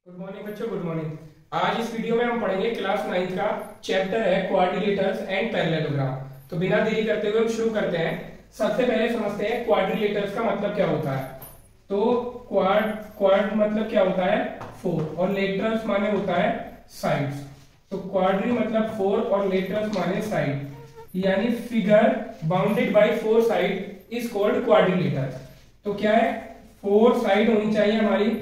Good morning बच्चों, good morning. आज इस वीडियो में हम पढ़ेंगे क्लास 9 का चैप्टर है क्वाड्रिलेटर्स एंड पैरेललोग्राम। तो बिना देरी करते हुए हम शुरू करते हैं। सबसे पहले समझते हैं क्वाड्रिलेटर्स का मतलब क्या होता है। तो क्वाड मतलब क्या होता है, फोर, और लेटर्स माने होता है साइड्स। तो क्वाड्री मतलब फोर और लेटर्स माने साइड, यानी figure bounded by four side is called quadrilateral. तो क्या है, फोर साइड होनी चाहिए हमारी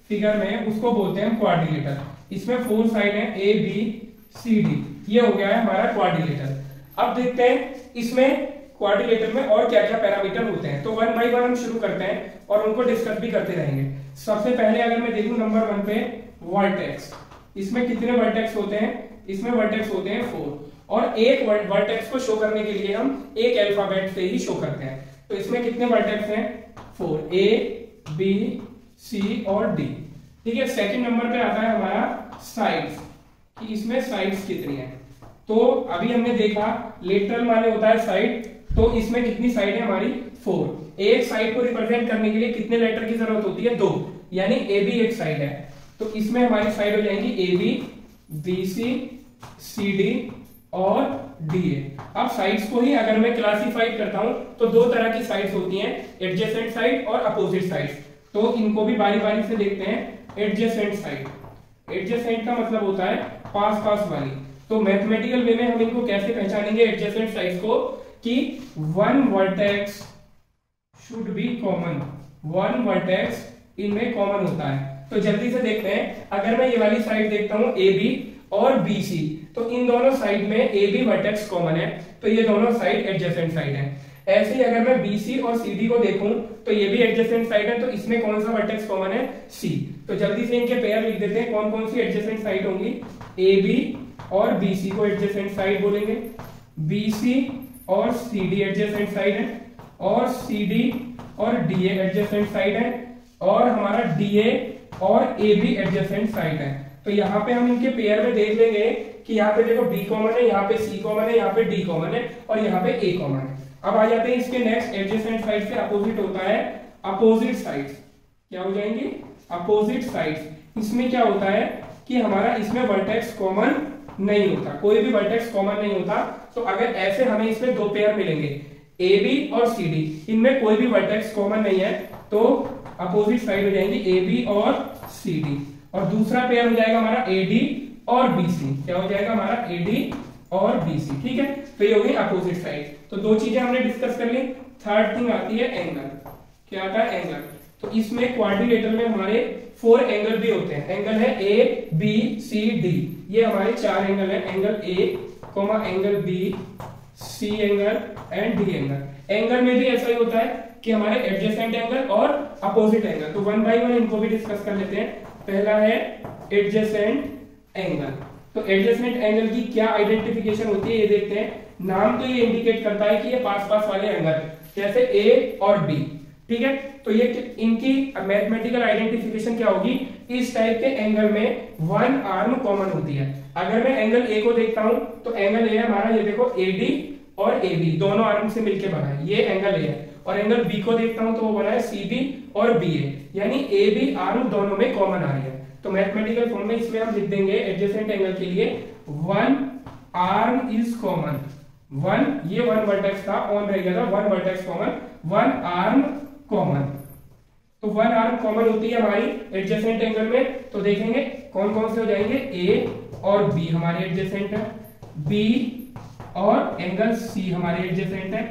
फिगर में, उसको बोलते हैं क्वाड्रिलेटर। इसमें फोर साइड है, ए बी सी डी, ये हो गया है हमारा क्वाड्रिलेटर। अब देखते हैं इसमें क्वाड्रिलेटर में और क्या क्या पैरामीटर होते हैं। तो वन बाय वन हम शुरू करते हैं और उनको डिस्कस भी करते रहेंगे। सबसे पहले अगर मैं देखूं नंबर वन पे वर्टेक्स, इसमें कितने वर्टेक्स होते हैं, इसमें वर्टेक्स होते हैं फोर, और एक वर्टेक्स को शो करने के लिए हम एक अल्फाबेट से ही शो करते हैं। तो इसमें कितने वर्टेक्स हैं, फोर, ए बी सी और डी। ठीक है। सेकंड नंबर पे आता है हमारा साइड्स, कि इसमें साइड्स कितनी है। तो अभी हमने देखा लेटरल माने होता है साइड, तो इसमें कितनी साइड है हमारी, फोर। एक साइड को रिप्रेजेंट करने के लिए कितने लेटर की जरूरत होती है, दो, यानी ए बी एक साइड है। तो इसमें हमारी साइड हो जाएंगी A B, B C, C D और डी ए। अब साइड्स को ही अगर मैं क्लासिफाइड करता हूं तो दो तरह की साइड्स होती हैं, एडजेसेंट साइड और अपोजिट साइड। तो इनको भी बारी बारी से देखते हैं। एडजेसेंट साइड, एडजेसेंट का मतलब होता है पास पास वाली। तो मैथमेटिकल वे में हम इनको कैसे पहचानेंगे एडजेसेंट साइड्स को, कि one vertex should be common, one vertex इनमें कॉमन होता है। तो जल्दी से देखते हैं, अगर मैं ये वाली साइड देखता हूं ए बी और बी सी, तो इन दोनों साइड में ए बी वर्टेक्स कॉमन है, तो ये दोनों साइड एडजेसेंट साइड है। ऐसे ही अगर मैं BC और CD को देखूं तो ये भी एडजेसेंट साइड है, तो इसमें कौन सा वर्टेक्स कॉमन है, C। तो जल्दी से इनके पेयर लिख देते हैं, कौन कौन सी एडजेसेंट साइड होंगी। AB और BC को एडजेसेंट साइड बोलेंगे, BC और CD एडजेसेंट साइड है, और CD और DA एडजेसेंट साइड है, और हमारा DA और AB एडजेसेंट साइड है। तो यहाँ पे हम इनके पेयर में देख लेंगे कि यहाँ पे देखो B कॉमन है, यहाँ पे C कॉमन है, यहाँ पे D कॉमन है, और यहाँ पे A कॉमन है। अब आ जाते हैं इसके नेक्स्ट, एडजेसेंट साइड से अपोजिट होता है अपोजिट साइड्स। क्या हो जाएंगी, अपोजिट साइड्स। इसमें क्या होता है कि हमारा इसमें वर्टेक्स कॉमन नहीं होता, कोई भी वर्टेक्स कॉमन नहीं होता। तो अगर ऐसे हमें इसमें दो पेयर मिलेंगे, ए बी और सी डी, इनमें कोई भी वर्टेक्स कॉमन नहीं है, तो अपोजिट साइड हो जाएंगी ए बी और सी डी। और दूसरा पेयर हो जाएगा हमारा ए डी और बी सी। क्या हो जाएगा हमारा, ए डी और BC। ठीक है। तो ये होगी अपोजिट साइड। तो दो चीजें हमने डिस्कस कर ली। थर्ड थिंग आती है एंगल। क्या आता है, एंगल। तो इसमें क्वाड्रिलेटर में हमारे फोर एंगल भी होते हैं। एंगल है A B C D, ये हमारे चार एंगल है, angle A, angle B, C angle and D angle. Angle में भी ऐसा ही होता है कि हमारे एडजेसेंट एंगल और अपोजिट एंगल। तो वन बाय वन इनको भी डिस्कस कर लेते हैं। पहला है एडजेसेंट एंगल। तो एडजेसेंट एंगल की क्या आइडेंटिफिकेशन होती है ये देखते हैं। नाम तो ये इंडिकेट करता है कि ये पास पास वाले एंगल, जैसे ए और बी। ठीक है। तो ये इनकी मैथमेटिकल आइडेंटिफिकेशन क्या होगी, इस टाइप के एंगल में वन आर्म कॉमन होती है। अगर मैं एंगल ए को देखता हूं तो एंगल ए हमारा, ये देखो AD और AB दोनों आर्म से मिलकर बना है, ये एंगल ए है। और एंगल बी को देखता हूं तो वो बना है CB और BA, यानी AB आर्म दोनों में कॉमन आ रही है। तो मैथमेटिकल फॉर्म में इसमें हम लिख देंगे एडजेसेंट एंगल के लिए one arm is common. One, ये वन वर्टेक्स था, ऑन रह गया था, one vertex common, one arm common. तो वन आर्म कॉमन होती है हमारी एडजेसेंट एंगल में। तो देखेंगे कौन कौन से हो जाएंगे, A और B हमारे एडजेसेंट है, B और एंगल C हमारे एडजेसेंट है,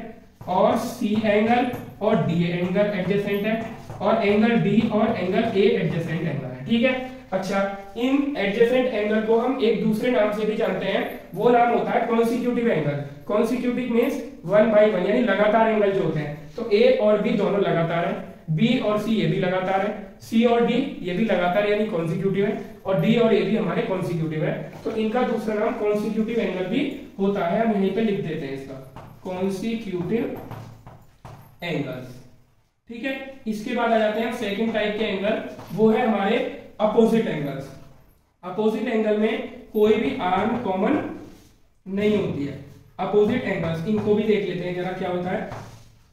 और C एंगल और D एंगल एडजेसेंट है, और एंगल D और एंगल A एडजेसेंट एंगल है। ठीक है। अच्छा, इन एडजेसेंट एंगल को हम एक दूसरे नाम से भी जानते हैं, वो नाम होता है consecutive angle. Consecutive means one by one, यानी लगातार एंगल जो होते हैं। तो A और B दोनों लगातार है, B और C ये भी लगातार है, C और D ये भी लगातार यानी कॉन्सिक्यूटिव है, और D और A भी हमारे कॉन्सिक्यूटिव है। तो इनका दूसरा नाम कॉन्सिक्यूटिव एंगल भी होता है। हम यहीं पे लिख देते हैं इसका, कॉन्सिक्यूटिव एंगल्स। ठीक है। इसके बाद आ जाते हैं सेकंड टाइप के एंगल, वो है हमारे अपोजिट एंगल्स। अपोजिट एंगल में कोई भी आर्म कॉमन नहीं होती है। अपोजिट एंगल्स, इनको भी देख लेते हैं जरा क्या होता है।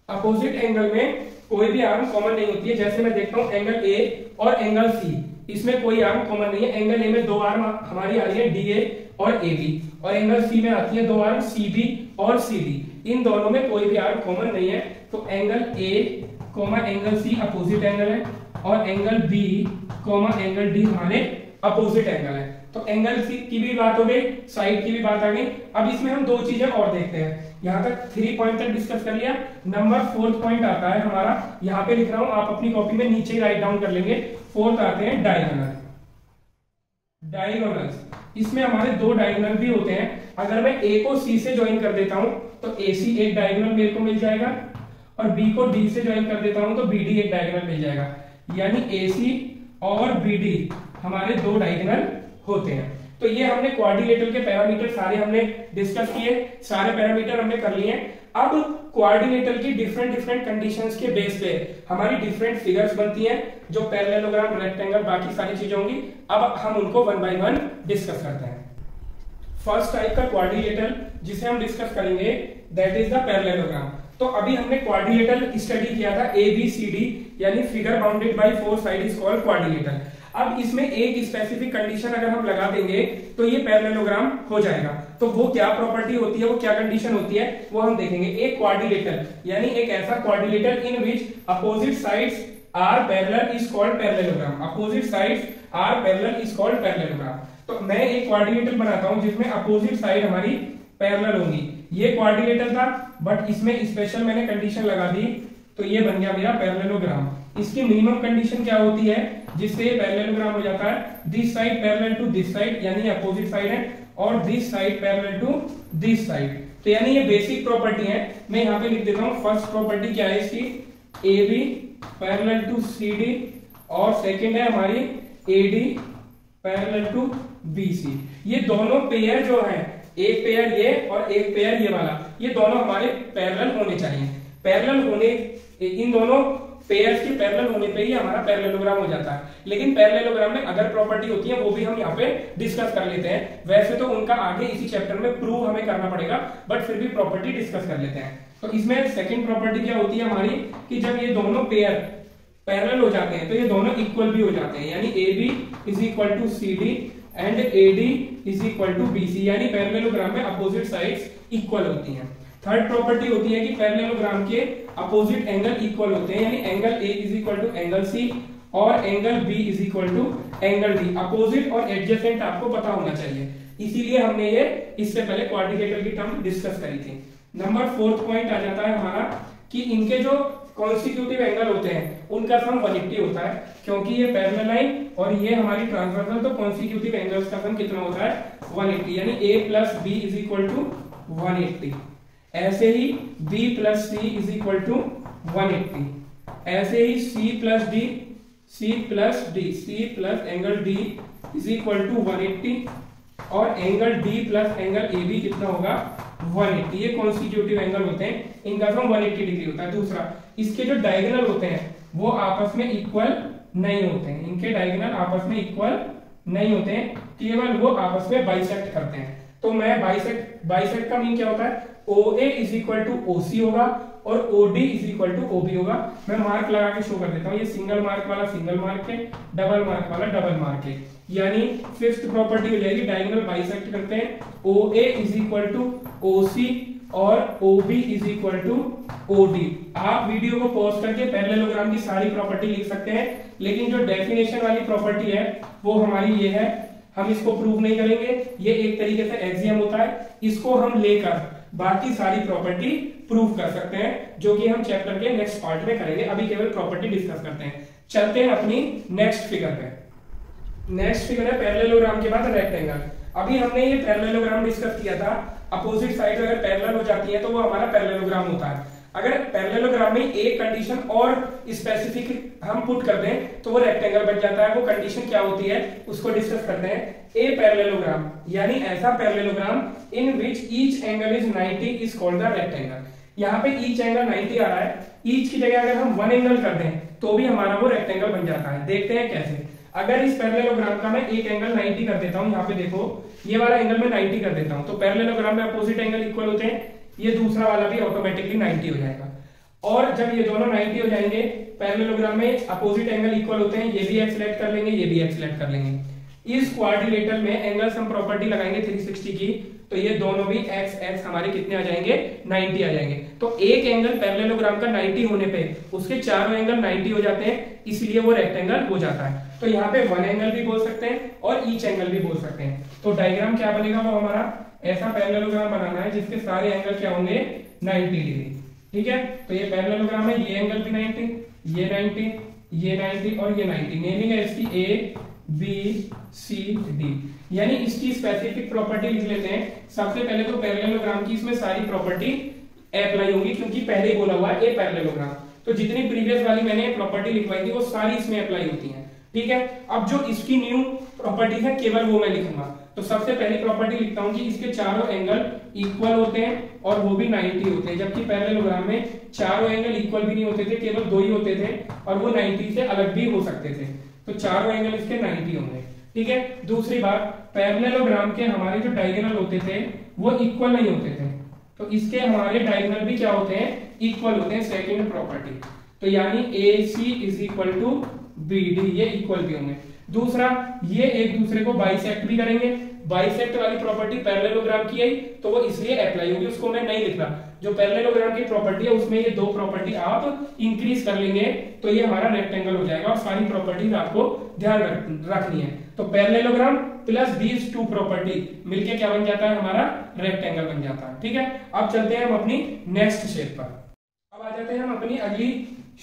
अपोजिट एंगल में कोई भी आर्म कॉमन नहीं होती है। जैसे मैं देखता हूं एंगल A और एंगल C, इसमें कोई आर्म कॉमन नहीं है। एंगल ए में दो आर्म हमारी आ रही है डी ए और ए बी, और एंगल सी में आती है दो आर्म सी बी और सी डी। इन दोनों में कोई भी आर्म कॉमन नहीं है, तो angle A comma angle C opposite angle है, और angle B comma angle D हमारे अपोजिट एंगल है। तो एंगल सी की भी बात हो गई, साइड की भी बात आ गई। अब इसमें हम दो चीजें और देखते हैं। यहाँ तक 3 पॉइंट तक डिस्कस कर लिया। नंबर 4th पॉइंट आता है हमारा, यहाँ पे लिख रहा हूं, आप अपनी कॉपी में नीचे राइट डाउन कर लेंगे। 4th आते हैं डायगोनल। डायगोनल्स, इसमें हमारे दो डायगोनल भी होते हैं। अगर मैं ए को सी से ज्वाइन कर देता हूं तो ए सी एक डायगोनल मेरे को मिल जाएगा, और बी को डी से ज्वाइन कर देता हूं तो बी डी एक डायगोनल मिल जाएगा। यानी ए सी और बी डी हमारे दो डायगोनल होते हैं। तो ये हमने क्वाड्रिलेटरल के पैरामीटर सारे हमने डिस्कस किए, सारे पैरामीटर हमने कर लिए। अब क्वाड्रिलेटरल की डिफरेंट कंडीशंस के बेस पे हमारी डिफरेंट फिगर्स बनती हैं, जो पैरेललोग्राम, रेक्टेंगल, बाकी सारी चीजें होंगी। अब हम उनको 1 बाय 1 डिस्कस करते हैं। फर्स्ट टाइप का क्वाड्रिलेटरल जिसे हम डिस्कस करेंगे दैट इज द पैरेललोग्राम। तो अभी हमने क्वाड्रिलेटरल स्टडी किया था ए बी सी डी, यानी figure bounded by 4 side is called quadrilateral. अब इसमें एक स्पेसिफिक कंडीशन अगर हम लगा देंगे तो ये पैरेललोग्राम हो जाएगा। तो वो क्या प्रॉपर्टी होती है, वो क्या कंडीशन होती है, वो हम देखेंगे। एक क्वाड्रिलेटरल यानी एक ऐसा quadrilateral in which opposite sides are parallel is called parallelogram. Opposite sides are parallel is called parallelogram. तो मैं एक क्वाड्रिलेटरल बनाता हूं जिसमें अपोजिट साइड हमारी पैरेलल होंगी। ये क्वाड्रिलेटरल था, बट इसमें स्पेशल मैंने कंडीशन लगा दी, तो ये बन गया मेरा पैरेललोग्राम। इसकी मिनिमम कंडीशन क्या होती है जिससे पैरेललोग्राम हो जाता है? This side parallel to this side, यानी अपोजिट साइड है, और this side parallel to this side. तो यानी ये बेसिक प्रॉपर्टी है। मैं यहाँ पे लिख देता हूँ फर्स्ट प्रॉपर्टी क्या है इसकी, A B parallel to C D, और सेकेंड है हमारी A D parallel to B C. ये दोनों पेयर जो है, एक पेयर ये और एक पेयर ये वाला, ये दोनों हमारे पैरेलल होने चाहिए। पैरेलल होने, इन दोनों पेयर्स के पैरेलल होने पे ही हमारा पैरेललोग्राम हो जाता है। लेकिन पैरेललोग्राम में अदर प्रॉपर्टी होती है, वो भी हम यहाँ पे डिस्कस कर लेते हैं। वैसे तो उनका आगे इसी चैप्टर में प्रूव हमें करना पड़ेगा, बट फिर भी प्रॉपर्टी डिस्कस कर लेते हैं। तो इसमें सेकंड प्रॉपर्टी क्या होती है हमारी, कि जब ये दोनों पेयर पैरेलल हो जाते हैं तो ये दोनों इक्वल भी हो जाते हैं। यानी A B is equal to C D and A D is equal to B C, यानी पैरेललोग्राम में अपोजिट साइड्स इक्वल होती हैं। थर्ड प्रॉपर्टी होती है कि पैरेललोग्राम के अपोजिट एंगल इक्वल होते हैं, यानी angle A is equal to angle C और angle B is equal to angle D. Opposite और एडजेसेंट आपको पता होना चाहिए, इसीलिए हमने ये इससे पहले क्वाड्रिलेटरल की टर्म डिस्कस करी थी। नंबर 4th पॉइंट आ जाता है हमारा कि इनके जो कॉन्सिक्यूटिव एंगल होते हैं उनका सम 180 होता है, क्योंकि ये पैरेलल लाइन और ये हमारी ट्रांसवर्सल, तो कॉन्सिक्यूटिव एंगल्स का सम कितना होता है 180, यानी a plus B is equal to 180। ऐसे ही b plus C is equal to 180, ऐसे ही c plus D, c plus D, c plus angle d is equal to 180, और angle d plus angle AB कितना होगा 180। ये कॉन्स्टिट्यूटिव एंगल होते हैं, इनका सम 180 डिग्री होता है। दूसरा, इसके जो डायगोनल होते हैं वो आपस में इक्वल नहीं होते हैं, इनके डायगोनल आपस में इक्वल नहीं होते हैं, केवल वो आपस में बाइसेक्ट करते हैं। तो मैं बाइसेक्ट का मीन क्या होता है, OA is equal to OC होगा और OD is equal to OB होगा। मैं मार्क लगा के शो कर देता हूँ, ये सिंगल मार्क वाला सिंगल मार्क है, डबल मार्क वाला डबल मार्क है। यानी 5th प्रॉपर्टी हो जाएगी, डायगोनल बाइसेक्ट करते हैं, OA is equal to OC और OB is equal to OD। आप वीडियो को पॉज करके पैरेललोग्राम की सारी प्रॉपर्टी लिख सकते हैं, लेकिन जो डेफिनेशन वाली प्रॉपर्टी है वो हमारी ये है, हम इसको प्रूव नहीं करेंगे, ये एक तरीके से एक्सियम होता है, इसको हम लेकर बाकी सारी प्रॉपर्टी प्रूव कर सकते हैं, जो कि हम चैप्टर के नेक्स्ट पार्ट में करेंगे। अभी केवल प्रॉपर्टी डिस्कस करते हैं। चलते हैं अपनी नेक्स्ट फिगर पे। नेक्स्ट फिगर है पैरेललोग्राम के बाद रेक्टेंगल। अभी हमने ये पैरेललोग्राम डिस्कस किया था, अपोजिट साइड अगर पैरेलल हो जाती है तो वो हमारा पैरेललोग्राम होता है। अगर पैरेललोग्राम में एक कंडीशन और स्पेसिफिक हम पुट कर दें तो वो रेक्टेंगल बन जाता है। वो कंडीशन क्या होती है उसको डिस्कस करते हैं। ए पैरेललोग्राम यानी ऐसा parallelogram in which each angle is 90 is called the rectangle. यहाँ पे ईच एंगल 90 आ रहा है, ईच की जगह अगर हम 1 एंगल कर दें तो भी हमारा वो रेक्टेंगल बन जाता है। देखते हैं कैसे। अगर इस पैरेललोग्राम का मैं एक एंगल 90 कर देता हूं, यहाँ पे देखो ये वाला एंगल मैं 90 कर देता हूं, तो पैरेललोग्राम में अपोजिट एंगल इक्वल होते हैं, ये दूसरा वाला भी ऑटोमेटिकली 90 हो जाएगा। और जब ये दोनों 90 हो जाएंगे, पैरेललोग्राम में अपोजिट एंगल इक्वल होते हैं, ये भी एक्स सेलेक्ट कर लेंगे, ये भी एक्स सेलेक्ट कर लेंगे। इस क्वाड्रिलेटरल में एंगल्स हम प्रॉपर्टी लगाएंगे 360 की, तो ये दोनों भी एक्स एक्स हमारे कितने आ जाएंगे, 90 आ जाएंगे। तो एक एंगल पैरेललोग्राम का 90 होने पे उसके चारों एंगल 90 हो जाते हैं, इसलिए वो रेक्टेंगल हो जाता है। तो यहाँ पे वन एंगल भी बोल सकते हैं और ईच एंगल भी बोल सकते हैं। तो डायग्राम क्या बनेगा, वो हमारा ऐसा पैरेललोग्राम बनाना है जिसके सारे एंगल क्या होंगे, 90 डिग्री। ठीक है, तो ये पैरेललोग्राम है, ये एंगल भी 90, ये 90, ये 90 और ये 90। नेमिंग है इसकी ए बी सी डी, यानी इसकी स्पेसिफिक प्रॉपर्टी लिख लेते हैं। सबसे पहले तो पैरेललोग्राम की इसमें सारी प्रॉपर्टी अप्लाई होंगी, क्योंकि पहले ही बोला हुआ है ए पैरेललोग्राम, तो जितनी प्रीवियस वाली मैंने प्रॉपर्टी लिखवाई थी वो सारी इसमें अप्लाई होती हैं। ठीक है, अब जो इसकी न्यू प्रॉपर्टी है केवल वो मैं लिखूंगा। तो सबसे पहली प्रॉपर्टी लिखता हूं कि इसके चारों एंगल इक्वल होते हैं और वो भी 90 होते हैं, जबकि पैरेललोग्राम में चारों एंगल इक्वल भी नहीं होते थे, केवल 2 ही होते थे और वो 90 से अलग भी हो सकते थे। तो चारों एंगल इसके 90 होंगे। ठीक है, दूसरी बात, पैरेललोग्राम के हमारे जो डायगोनल होते थे वो इक्वल नहीं होते थे, तो इसके हमारे डायगोनल भी क्या होते हैं, इक्वल होते हैं। सेकंड प्रॉपर्टी, तो यानी AC is equal to BD, ये इक्वल भी होंगे। दूसरा, ये एक दूसरे को बाइसेक्ट भी करेंगे। बाइसेक्ट वाली प्रॉपर्टी पैरेललोग्राम की है तो वो इसलिए अप्लाई होगी, उसको मैं नहीं लिख रहा। जो पैरेललोग्राम की प्रॉपर्टी है उसमें ये 2 प्रॉपर्टी आप इंक्रीज कर लेंगे तो ये हमारा रेक्टेंगल हो जाएगा, और सारी प्रॉपर्टीज आपको ध्यान रखनी है। तो पैरेललोग्राम प्लस दीज 2 प्रॉपर्टी मिलके क्या बन जाता है, हमारा रेक्टेंगल बन जाता है। ठीक है, अब चलते हैं हम अपनी नेक्स्ट शेप पर। अब आ जाते हैं हम अपनी अगली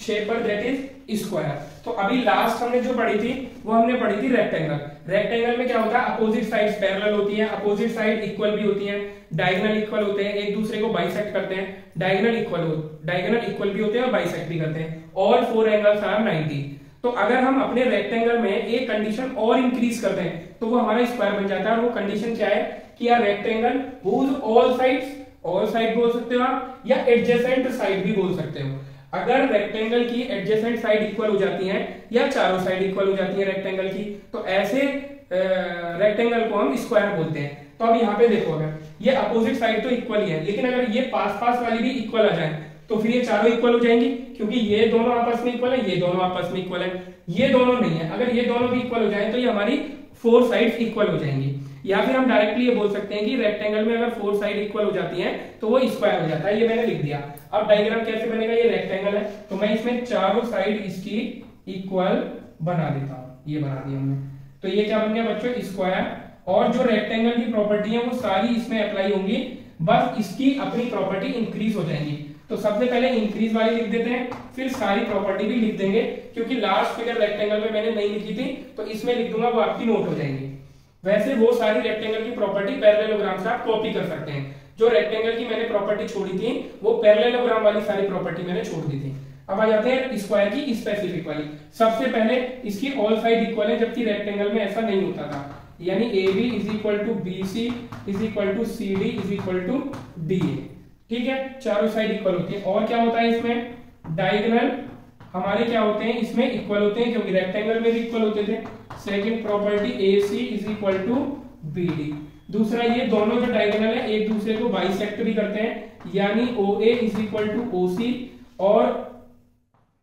शेप पर, दैट इज स्क्वायर। तो अभी लास्ट हमने जो पढ़ी थी वो हमने पढ़ी थी रेक्टेंगल। रेक्टेंगल में क्या होता है, अपोजिट साइड्स पैरेलल होती हैं, अपोजिट साइड इक्वल भी होती हैं, डायगोनल इक्वल होते हैं, एक दूसरे को बाइसेक्ट करते हैं, डायगोनल इक्वल भी होते हैं और बाइसेक्ट भी करते हैं। All 4 angles are 90। तो अगर हम अपने रेक्टेंगल में एक कंडीशन और इंक्रीज कर दें तो वो हमारा स्क्वायर बन जाता है। और वो कंडीशन क्या है कि यार रेक्टेंगल हुज ऑल साइड बोल सकते हो आप, या एडजेसेंट साइड भी बोल सकते हो। अगर रेक्टेंगल की एडजेसेंट साइड इक्वल हो जाती हैं या चारों साइड इक्वल हो जाती है रेक्टेंगल की, तो ऐसे रेक्टेंगल को हम स्क्वायर बोलते हैं। तो अब यहाँ पे देखो, अगर ये अपोजिट साइड तो इक्वल ही है, लेकिन अगर ये पास वाली भी इक्वल आ जाए तो फिर ये चारों इक्वल हो जाएंगी, क्योंकि ये दोनों आपस में इक्वल है, ये दोनों आपस में इक्वल है, ये दोनों नहीं है। अगर ये दोनों भी इक्वल हो जाए तो ये हमारी 4 साइड्स इक्वल हो जाएंगी। या फिर हम डायरेक्टली ये बोल सकते हैं कि रेक्टेंगल में अगर 4 साइड इक्वल हो जाती हैं तो वो स्क्वायर हो जाता है। ये मैंने लिख दिया। अब डायग्राम कैसे बनेगा, ये रेक्टेंगल है तो मैं इसमें चारों साइड इसकी इक्वल बना देता हूं, ये बना दिया हमने। तो ये क्या बन गया बच्चों, स्क्वायर। और जो रेक्टेंगल की प्रॉपर्टी है वो सारी इसमें अप्लाई होंगी, बस इसकी अपनी प्रॉपर्टी इंक्रीज हो जाएंगी। तो सबसे पहले इंक्रीज वाली लिख देते हैं, फिर सारी प्रॉपर्टी भी लिख देंगे, क्योंकि लास्ट फिगर रेक्टेंगल में मैंने नहीं लिखी थी तो इसमें लिख दूंगा, वो आपकी नोट हो जाएंगी। वैसे वो सारी रेक्टेंगल की प्रॉपर्टी पैरेललोग्राम से आप कॉपी कर सकते हैं। जो रेक्टेंगल की मैंने प्रॉपर्टी छोड़ी थी वो पैरेललोग्राम वाली सारी प्रॉपर्टी मैंने छोड़ दी थी। अब आ जाते हैं स्क्वायर की स्पेसिफिक वाली। सबसे पहले इसकी ऑल साइड इक्वल है, जबकि रेक्टेंगल में ऐसा नहीं होता था। यानी AB is equal to BC is equal to CD is equal to DA। ठीक है, चारों साइड इक्वल होती है। और क्या होता है इसमें, डायगोनल हमारे क्या होते हैं इसमें इक्वल होते हैं, क्योंकि रेक्टेंगल में भी इक्वल होते थे। Second property AC is equal to BD। दूसरा, ये दोनों जो डायगोनल है एक दूसरे को बाइसेक्ट भी करते हैं, यानी OA is equal to OC और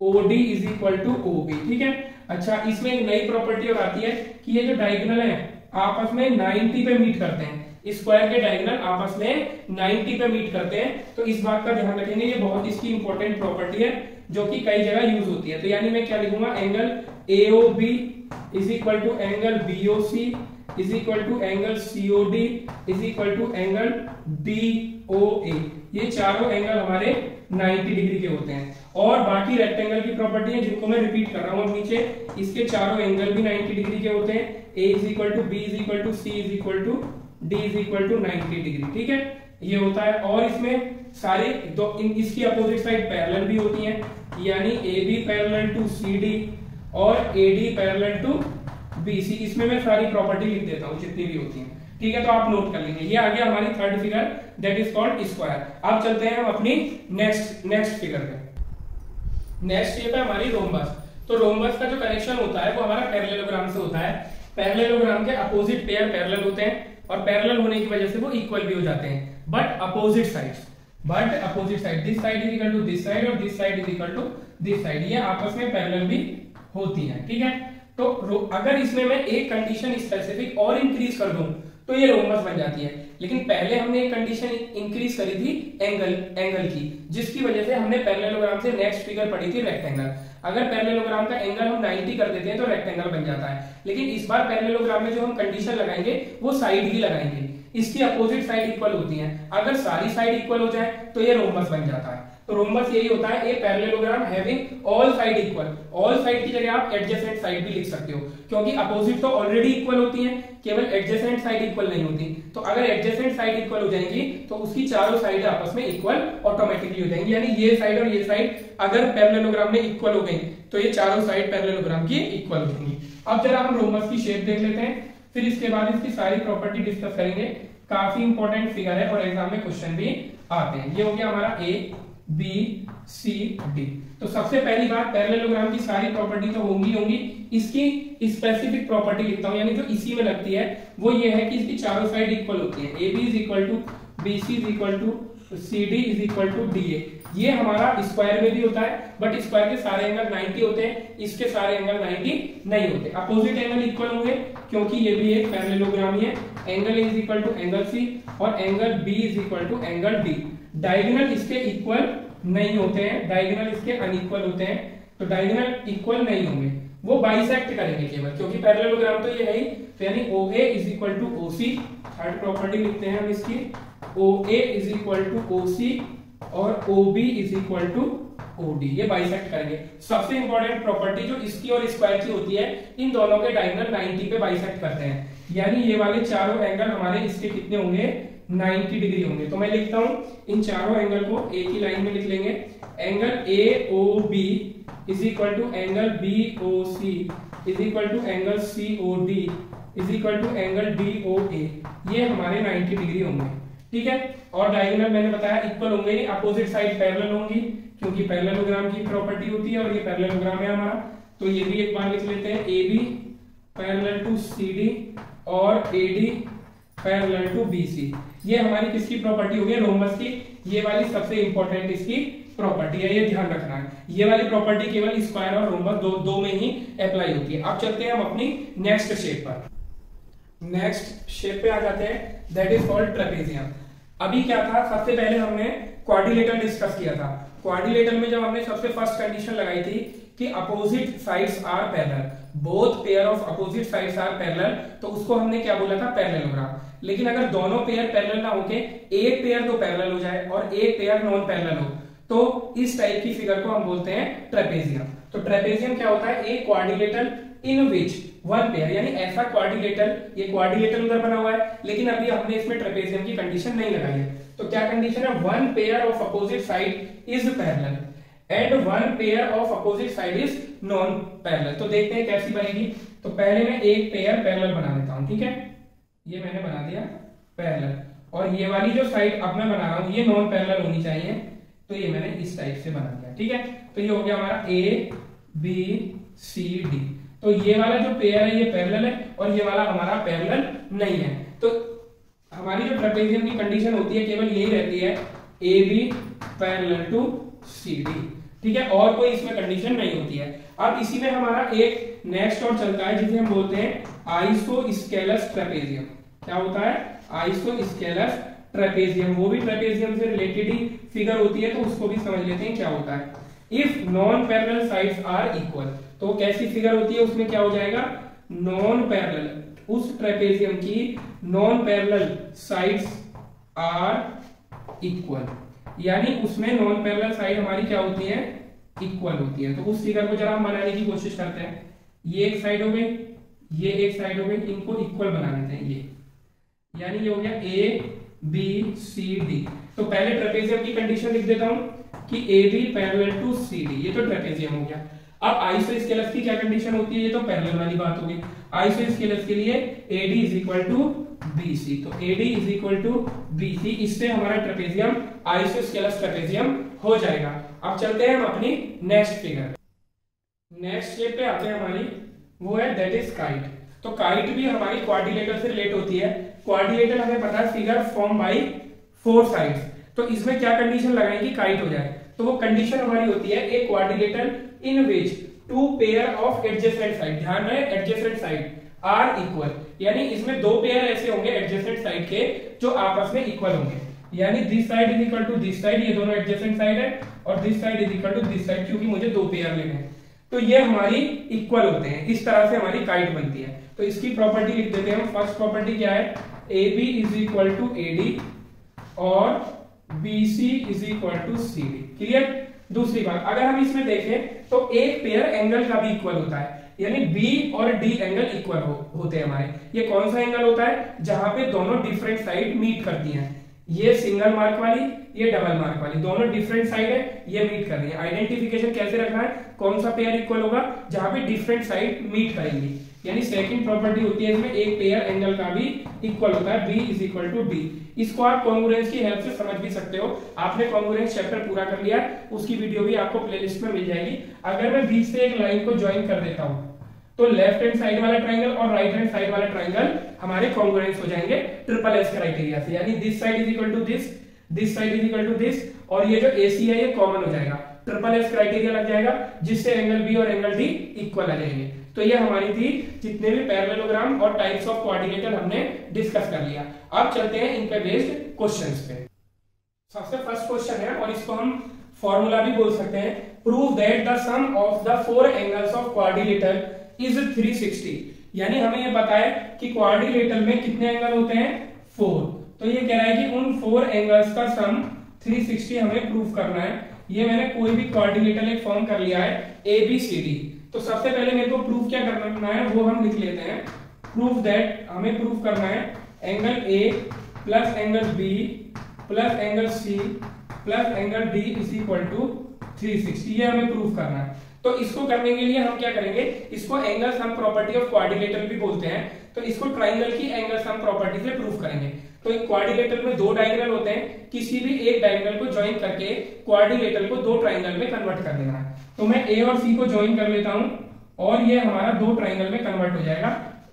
OD is equal to OB। ठीक है, अच्छा इसमें एक नई प्रॉपर्टी और आती है कि ये जो डायगोनल है आपस में 90 पे मीट करते हैं। स्क्वायर के डायगोनल आपस में 90 पे मीट करते हैं, तो इस बात का ध्यान रखेंगे। ये बहुत इसकी इंपॉर्टेंट प्रॉपर्टी है जो कि कई जगह यूज होती है। तो यानी मैं क्या लिखूंगा, angle AOB is equal to angle BOC is equal to angle COD is equal to angle DOA। ये चारों एंगल हमारे 90 डिग्री के होते हैं। और बाकी रेक्टेंगल की प्रॉपर्टी है जिनको मैं रिपीट कर रहा हूं अब नीचे, इसके चारों एंगल भी 90 डिग्री के होते हैं। A is equal to B is equal to C is equal to D is equal to 90 degree. ठीक है, ये होता है। और इसमें सारे इसकी अपोजिट साइड पैरेलल भी होती हैं, यानी AB पैरेलल टू CD और AD पैरेलल टू BC। इसमें मैं सारी प्रॉपर्टी लिख देता हूं जितनी भी होती हैं। ठीक है, तो आप नोट कर लेंगे। ये आ गया हमारी third figure, that is called square. अब चलते हैं हम अपनी नेक्स्ट फिगर पे। नेक्स्ट शेप है हमारी रोम्बस। तो रोम्बस का जो कनेक्शन होता है वो हमारा पैरेललोग्राम से होता है। पैरेललोग्राम के अपोजिट पेयर पैरेलल होते हैं और पैरेलल होने की वजह से वो इक्वल भी हो जाते हैं, but opposite side this side is equal to this side और this side is equal to this side, ये आपस में पैरेलल भी होती हैं, ठीक है। तो अगर इसमें मैं एक कंडीशन स्पेसिफिक और इंक्रीज कर दूं तो ये रोमबस बन जाती है, लेकिन पहले हमने एक कंडीशन इंक्रीज करी थी एंगल की, जिसकी वजह से हमने पैरेललोग्राम से नेक्स्ट फिगर पढ़ी थी रेक्टेंगल। अगर पैरेललोग्राम का एंगल हम 90 कर देते हैं तो रेक्टेंगल बन जाता है, लेकिन इस बार पैरेललोग्राम में जो हम कंडीशन लगाएंगे वो साइड ही लगाएंगे, इसकी अपोजिट साइड इक्वल होती है। अगर सारी साइड इक्वल हो जाए तो ये रोमबस बन जाता है। तो रोमबस यही होता है, a parallelogram having all side equal. All side की जगह आप एडजेसेंट साइड भी लिख सकते हो, क्योंकि अपोजिट तो ऑलरेडी इक्वल होती हैं, केवल एडजेसेंट साइड इक्वल नहीं होती। तो अगर एडजेसेंट साइड इक्वल हो जाएंगी तो उसकी चारों साइड आपस में इक्वल ऑटोमेटिकली हो जाएंगी, यानी ये साइड और ये साइड अगर पैरेललोग्राम में इक्वल हो गई तो ये चारों साइड पैरेललोग्राम की इक्वल हो जाएंगी। अब जरा हम रोमबस की शेप देख लेते हैं, फिर इसके बाद इसकी सारी प्रॉपर्टी डिस्कस करेंगे। काफी इंपॉर्टेंट फिगर है और एग्जाम में क्वेश्चन भी आते हैं। ये हो गया हमारा ए बी सी डी। तो सबसे पहली बात, पैरेललोग्राम की सारी प्रॉपर्टी तो होंगी, इसकी स्पेसिफिक प्रॉपर्टी लिखता हूं, यानी जो इसी में लगती है वो ये है कि इसकी चारों साइड इक्वल होती है। A B is equal to B C is equal to C D is equal to D A. ये हमारा स्क्वायर में भी होता है, बट स्क्वायर के सारे एंगल 90 होते हैं, इसके सारे एंगल 90 नहीं होते। अपोजिट एंगल इक्वल होंगे क्योंकि ये भी एक पैरेललोग्राम ही है। Angle is equal to angle C और angle B is equal to angle D. Diagonal इसके इक्वल नहीं होते हैं, डायगोनल इसके अनइक्वल होते हैं। तो डायगोनल इक्वल नहीं होंगे, वो बाइसेक्ट करेंगे केवल, क्योंकि पैरेललोग्राम तो ये है ही। तो यानी OA is equal to OC, third property लिखते हैं हम इसकी, OA is equal to OC और OB is equal to OD, ये बाइसेक्ट करेंगे। सबसे इंपॉर्टेंट प्रॉपर्टी जो इसकी और स्क्वायर की होती है, इन दोनों के डायगोनल 90 पे बाइसेक्ट करते हैं, यानी ये वाले चारों एंगल हमारे इसके कितने होंगे, 90 डिग्री होंगे। तो मैं लिखता हूं इन चारों एंगल को एक ही लाइन में लिख लेंगे। Angle AOB is equal to angle BOC is equal to angle COD is equal to angle DOA, ये हमारे 90 डिग्री होंगे, ठीक है। और डायगोनल मैंने बताया इक्वल होंगे, अपोजिट साइड पैरेलल होंगी, क्योंकि पैरेललोग्राम की प्रॉपर्टी होती है और ये पैरेललोग्राम है हमारा। तो ये भी एक बार लिख लेते हैं, AB पैरेलल टू CD और AD पैरेलल टू BC। ये हमारी किसकी प्रॉपर्टी होगी, रोमबस की। ये वाली सबसे इंपॉर्टेंट इसकी प्रॉपर्टी है, ये ध्यान रखना है। ये वाली प्रॉपर्टी केवल स्क्वायर और रोमबस दो में ही अप्लाई होती है। अब चलते हैं हम अपनी नेक्स्ट शेप पर। नेक्स्ट शेप पे आ जाते हैं, दैट इज कॉल्ड ट्रेपेजियम। अभी क्या था, सबसे पहले हमने क्वाड्रिलेटरल डिस्कस किया था। क्वाड्रिलेटरल में जब हमने सबसे फर्स्ट कंडीशन लगाई थी कि opposite sides are parallel, both pair of opposite sides are parallel, तो उसको हमने क्या बोला था, पैरेललोग्राम। लेकिन अगर दोनों पेयर पैरेलल ना होके एक पेयर तो पैरेलल हो जाए और एक पेयर नॉन पैरेलल हो, तो इस टाइप की फिगर को हम बोलते हैं ट्रेपेजियम। तो ट्रेपेजियम क्या होता है, a quadrilateral in which one pair, यानी ऐसा क्वाड्रिलेटरल, ये क्वाड्रिलेटरल उधर बना हुआ है, लेकिन अभी हमने इसमें ट्रेपेजियम की कंडीशन नहीं लगाई है। तो क्या कंडीशन है, one pair of opposite side is parallel and one pair of opposite side is non parallel. तो देखते हैं कैसी बनेगी। तो पहले मैं एक पेयर पैरेलल बना देता हूं, ठीक है, ये मैंने बना दिया पैरेलल, और ये वाली जो साइड अब मैं बना रहा हूं ये नॉन पैरेलल होनी चाहिए, तो ये मैंने इस टाइप से बना दिया, ठीक है। तो ये हो गया हमारा ABCD। तो ये वाला जो पेयर है ये पैरेलल है और ये वाला हमारा पैरेलल नहीं है। तो हमारी जो ट्रेपेजियम की कंडीशन होती है केवल यही रहती है, AB पैरेलल टू CD, ठीक है, और कोई इसमें कंडीशन नहीं होती है। अब इसी में हमारा एक नेक्स्ट और चलता है जिसे हम बोलते हैं आइसोस्केलस ट्रेपेजियम। क्या होता है, आइसोस्केलस ट्रेपेजियम, वो भी ट्रेपेजियम से रिलेटेड ही फिगर होती है, तो उसको भी समझ लेते हैं क्या होता है। If non parallel sides are equal, तो कैसी फिगर होती है, उसमें क्या हो जाएगा, नॉन पैरेलल, उस ट्रेपेजियम की non parallel sides are equal, यानी उसमें नॉन पैरेलल साइड हमारी क्या होती है, इक्वल होती है। तो उस फिगर को जरा हम बनाने की कोशिश करते हैं। ये एक साइड हो गई, ये एक साइड हो गई, इनको इक्वल बना देते हैं, ये यानी ये हो गया ABCD। तो पहले ट्रेपेजियम की कंडीशन लिख देता हूं कि AB पैरेलल टू CD, ये तो ट्रेपेजियम हो गया। अब आइसोस्केलस की क्या कंडीशन होती है, ये तो पैरेलल वाली बात होगी। आइसोस्केलस के लिए AD is equal to BC, तो AD is equal to BC, इससे हमारा ट्रेपेजियम आइसोस्केलस ट्रेपेजियम हो जाएगा। अब चलते हैं हम अपनी नेक्स्ट फिगर। नेक्स्ट शेप पे आते हैं हमारी, वो है दैट इज काइट। तो काइट भी हमारी क्वाड्रिलेटरल से रिलेट होती है। क्वाड्रिलेटरल हमें पता है figure form by four sides, तो इसमें क्या कंडीशन लगाएंगे, काइट हो जाए। तो वो कंडीशन हमारी होती है a quadrilateral in which two pair of adjacent side, ध्यान रहे एडजेसेंट साइड आर इक्वल, यानी इसमें दो पेयर ऐसे होंगे एडजेसेंट साइड के जो आपस में इक्वल होंगे, यानी this side is equal to this side, ये दोनों एडजेसेंट साइड है, और this side is equal to this side, क्योंकि मुझे दो पेयर लेने हैं, तो ये हमारी इक्वल होते हैं। इस तरह से हमारी काइट बनती है। तो इसकी प्रॉपर्टी लिख देते हैं हम। फर्स्ट प्रॉपर्टी क्या है, A B is equal to A D और B C is equal to C D. Clear. दूसरी बात, अगर हम इसमें देखें तो एक पेयर एंगल का भी इक्वल होता है, यानी बी और डी एंगल इक्वल होते हैं हमारे। ये कौन सा एंगल होता है, जहां पे दोनों डिफरेंट साइड मीट करती हैं। ये सिंगल मार्क वाली, ये डबल मार्क वाली, दोनों डिफरेंट साइड है, ये मीट कर रही है। आइडेंटिफिकेशन कैसे रखना है, कौन सा पेयर इक्वल होगा, जहां पे डिफरेंट साइड मीट करेंगी, यानी सेकंड प्रॉपर्टी होती है इसमें एक पेयर एंगल का भी इक्वल होता है, B is equal to D. इसको आप कॉन्ग्रुएंस की हेल्प से समझ भी सकते हो। आपने कॉन्ग्रुएंस चैप्टर पूरा कर लिया, उसकी वीडियो भी आपको प्लेलिस्ट में मिल जाएगी। अगर मैं बीच से एक लाइन को ज्वाइन कर देता हूं तो लेफ्ट हैंड साइड वाला ट्राइंगल और राइट हैंड साइड वाला ट्राइंगल हमारे कॉन्ग्रुएंस हो जाएंगे ट्रिपल एस क्राइटेरिया से, यानी this side is equal to this side is equal to this, और ये जो एसी है ये कॉमन हो जाएगा, ट्रिपल एस क्राइटेरिया लग जाएगा, जिससे एंगल बी और एंगल डी इक्वल आ जाएंगे। तो ये हमारी थी जितने भी पैरेललोग्राम और टाइप्स ऑफ क्वाड्रिलेटरल हमने डिस्कस कर लिया। अब चलते हैं इन पे बेस्ड क्वेश्चंस पे। सबसे फर्स्ट क्वेश्चन है, और इसको हम फॉर्मूला भी बोल सकते हैं, prove that the sum of the four angles of quadrilateral is 360, यानी हमें ये पता है कि क्वाड्रिलेटरल में कितने एंगल होते हैं, 4। तो ये कह रहा है कि उन 4 एंगल्स का सम 360 हमें प्रूव करना है। ये मैंने कोई भी क्वाड्रिलेटरल एक फॉर्म कर लिया है ABCD। तो सबसे पहले मेरे को प्रूफ क्या करना है वो हम लिख लेते हैं। प्रूफ दैट, हमें प्रूफ करना है angle A plus angle B plus angle C plus angle D is equal to 360, ये हमें प्रूफ करना है। तो इसको करने के लिए हम क्या करेंगे, इसको angle sum property of quadrilateral भी बोलते हैं, तो इसको ट्राइंगल की एंगल सम प्रॉपर्टी से प्रूफ करेंगे। तो एक क्वाड्रिलेटरल में दो डायगोनल होते हैं, किसी भी एक डायगोनल को ज्वाइन करके क्वाड्रिलेटरल को दो ट्राइंगल में कन्वर्ट कर देना है। तो मैं A और C को ज्वाइन कर लेता हूं और ये हमारा दो ट्राइंगल में कन्वर्ट हो जाएगा।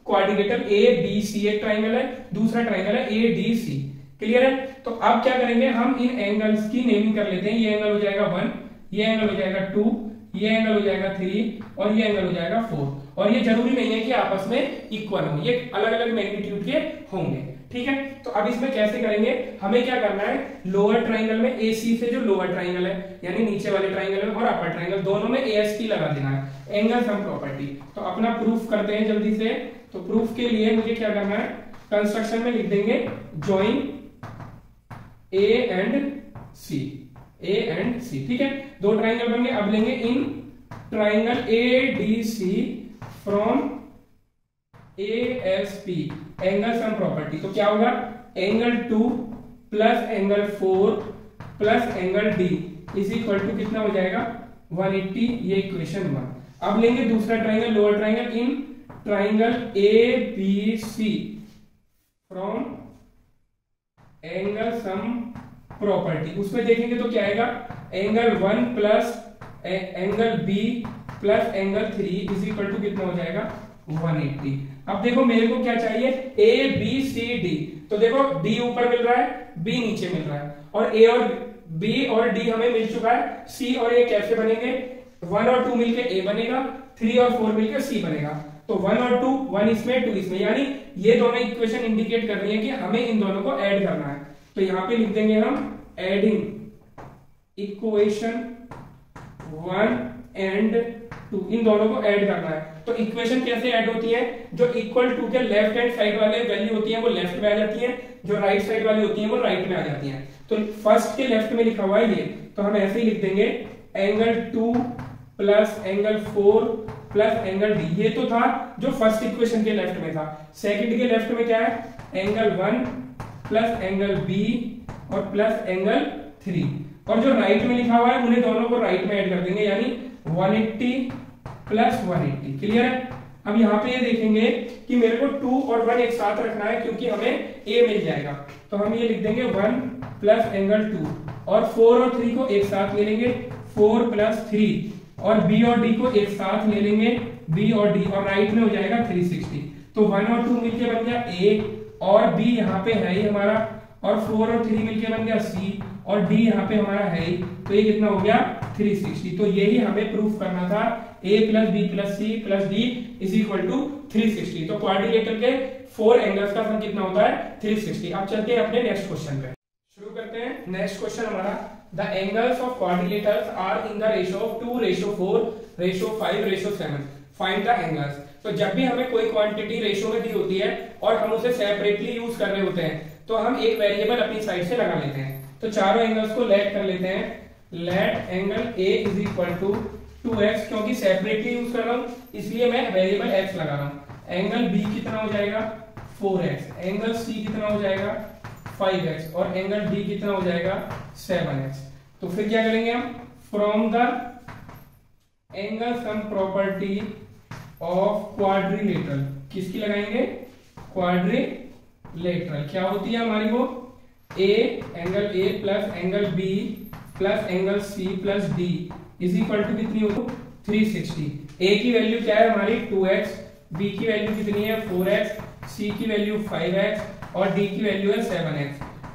क्वाड्रिलेटरल ABC एक ट्राइंगल है, दूसरा ट्राइंगल है ADC। क्लियर है। तो अब क्या करेंगे, हम इन एंगल्स की नेमिंग कर लेते हैं। ये एंगल हो जाएगा 1, ये एंगल हो जाएगा 2, ये एंगल हो जाएगा 3 और ये एंगल हो जाएगा 4। और ये जरूरी नहीं है कि आपस में इक्वल हो, ये अलग अलग मैग्नीट्यूड के होंगे। ठीक है। तो अब इसमें कैसे करेंगे, हमें क्या करना है, लोअर ट्राइंगल में AC से जो लोअर ट्राइंगल है, यानी नीचे वाले ट्राइंगल में और अपर ट्राइंगल दोनों में AST लगा देना है, एंगल सम प्रॉपर्टी। तो अपना प्रूफ करते हैं जल्दी से। तो प्रूफ के लिए मुझे क्या करना है, कंस्ट्रक्शन में लिख देंगे join A and C, A and C। ठीक है, दो ट्राइंगल बन गए। अब लेंगे in triangle ADC from ASP angle sum property. तो क्या होगा, angle 2 plus angle 4 plus angle D is equal to कितना हो जाएगा 180, ये इक्वेशन 1। अब लेंगे दूसरा triangle, lower triangle, in triangle ABC from angle sum property. उसमें देखेंगे तो क्या आएगा, angle 1 plus angle B plus angle 3 is equal to कितना हो जाएगा 180। अब देखो मेरे को क्या चाहिए, ABCD। तो देखो D ऊपर मिल रहा है, B नीचे मिल रहा है, और A और B और D हमें मिल चुका है। C और A कैसे बनेंगे, 1 और 2 मिलके A बनेगा, 3 और 4 मिलके C बनेगा। तो 1 और 2, 1 इसमें 2 इसमें, यानी ये दोनों इक्वेशन इंडिकेट कर रही है कि हमें इन दोनों को ऐड करना है। तो यहां पे लिख देंगे हम एडिंग इक्वेशन 1 एंड 2, इन दोनों को ऐड करना है। तो इक्वेशन कैसे ऐड होती है, जो इक्वल टू के लेफ्ट हैंड साइड वाले वैल्यू होती है वो लेफ्ट में आ जाती है, जो राइट साइड वाली होती है वो राइट में आ जाती है। तो फर्स्ट के लेफ्ट में लिखा हुआ है ये, तो हम ऐसे ही लिख देंगे angle 2 plus angle 4 plus angle D। ये तो था जो फर्स्ट इक्वेशन के लेफ्ट में था। सेकंड के लेफ्ट में क्या है, एंगल 1 प्लस एंगल B और प्लस एंगल 3, और जो राइट में लिखा हुआ है उन्हें दोनों को राइट में ऐड कर देंगे, यानी 180 प्लस 180। क्लियर है। अब यहाँ पे ये देखेंगे कि मेरे को 2 और 1 एक साथ रखना है, क्योंकि हमें A मिल जाएगा। तो हम ये लिख देंगे 1 प्लस एंगल 2, और 4 और 3 को एक साथ ले लेंगे, 4 प्लस 3, और B और D को एक साथ ले लेंगे, B और D, और राइट में हो जाएगा 360। तो 1 और 2 मिलके बन गया A, और B यहाँ पे है ही हमारा, और 4 और 3 मिलके बन गया C, और D यहाँ पे हमारा है ही, तो ये कितना हो गया 360। तो यही हमें प्रूफ करना था, A plus B plus C plus D is equal to 360। तो क्वाड्रिलेटरल के 4 एंगल्स का सम कितना होता है 360। अब चलते हैं अपने नेक्स्ट क्वेश्चन पे, शुरू करते हैं। नेक्स्ट क्वेश्चन हमारा, the angles of quadrilaterals are in the ratio of 2:4:5:7, find the angles. तो जब भी हमें कोई क्वांटिटी रेशियो में दी होती है और हम उसे सेपरेटली यूज कर रहे होते हैं, तो हम एक वेरिएबल अपनी साइड से लगा लेते हैं। तो चारों एंगल्स को लेट कर लेते हैं। Let angle A is equal to 2x, क्योंकि सेपरेटली यूज कर रहा हूं इसलिए मैं वेरिएबल x लगा रहा हूं। एंगल B कितना हो जाएगा 4x, एंगल C कितना हो जाएगा 5x, और एंगल D कितना हो जाएगा 7x। तो फिर क्या करेंगे हम, from the angle sum property of quadrilateral, किसकी लगाएंगे क्वाड्रिलेटरल, क्या होती है हमारी वो, angle A plus angle B plus angle C plus D is equal to कितनी हो 360। A की वैल्यू क्या है हमारी 2x, B की वैल्यू कितनी है 4x, C की वैल्यू 5x और D की वैल्यू है 7x।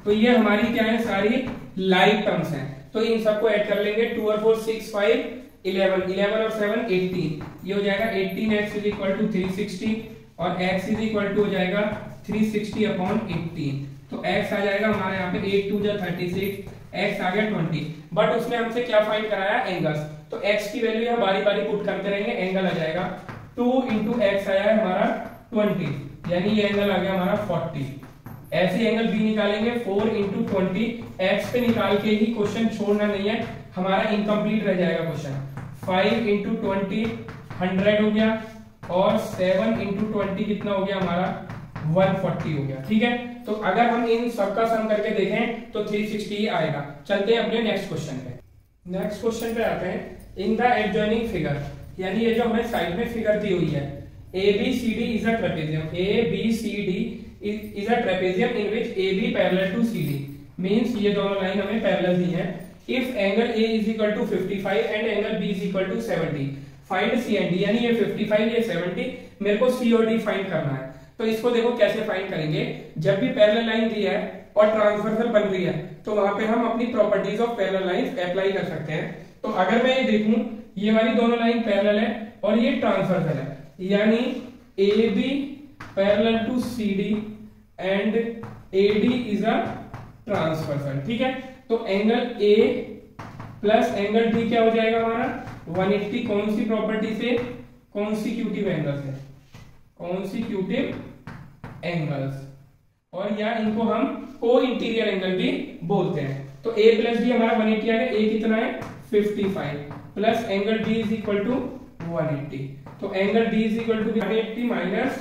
तो ये हमारी क्या है, सारी लाइक टर्म्स हैं। तो इन सबको ऐड कर लेंगे, 2 और 4 6 5 11, 11 और 7 18, ये हो जाएगा 18x इज इक्वल टू 360 और x इज इक्वल टू हो जाएगा 360 अपॉन 18। तो x आ जाएगा हमारे यहाँ पे 8 2 36, x आ गया 20। बट उसने हमसे क्या फाइंड कराया, एंगल्स। तो x की वैल्यू हम बारी बारी पुट करते रहेंगे, एंगल आ जाएगा 2 इंटू x आया है हमारा 20, यानी ये एंगल आ गया हमारा 40। ऐसे एंगल B निकालेंगे 4 इंटू 20, x पे निकाल के ही क्वेश्चन छोड़ना नहीं है, हमारा इनकम्प्लीट रह जाएगा क्वेश्चन। 5 इंटू 20 100 हो गया, और 7 इंटू 20 कितना हो गया हमारा 140 हो गया। ठीक है, तो अगर हम इन सबका सम करके देखें तो 360 ही आएगा। चलते हैं अपने नेक्स्ट क्वेश्चन पे। नेक्स्ट क्वेश्चन पे आते हैं, इन द एडजॉइनिंग फिगर, यानी ये जो हमें साइड में फिगर दी हुई है, ABCD is a trapezium, ABCD is a trapezium in which AB parallel to CD, means ये दोनों लाइन हमें पैरेलल दी है। If angle A is equal to 55 and angle B is equal to 70, find C and D, यानी ये 55 ये 70, मेरे को C और D फाइंड करना है। तो इसको देखो कैसे फाइंड करेंगे, जब भी पैरेलल लाइन दी है और ट्रांसवर्सल बन रही है तो वहां पे हम अपनी properties of parallel lines apply कर सकते हैं। तो अगर मैं ये देखूं, ये वाली दोनों लाइन पैरेलल है और ये ट्रांसवर्सल है, यानी AB parallel to CD and AD is a transversal. ठीक है, तो angle A plus angle D क्या हो जाएगा हमारा 180, कौन सी प्रॉपर्टी से, कॉन्सिक्यूटिव एंगल से, कॉन्सिक्यूटिव एंगल्स, और या इनको हम को इंटीरियर एंगल भी बोलते हैं। तो A प्लस D हमारा 180 आ गया, A कितना है 55 plus angle D is equal to 180, तो angle D is equal to 180 minus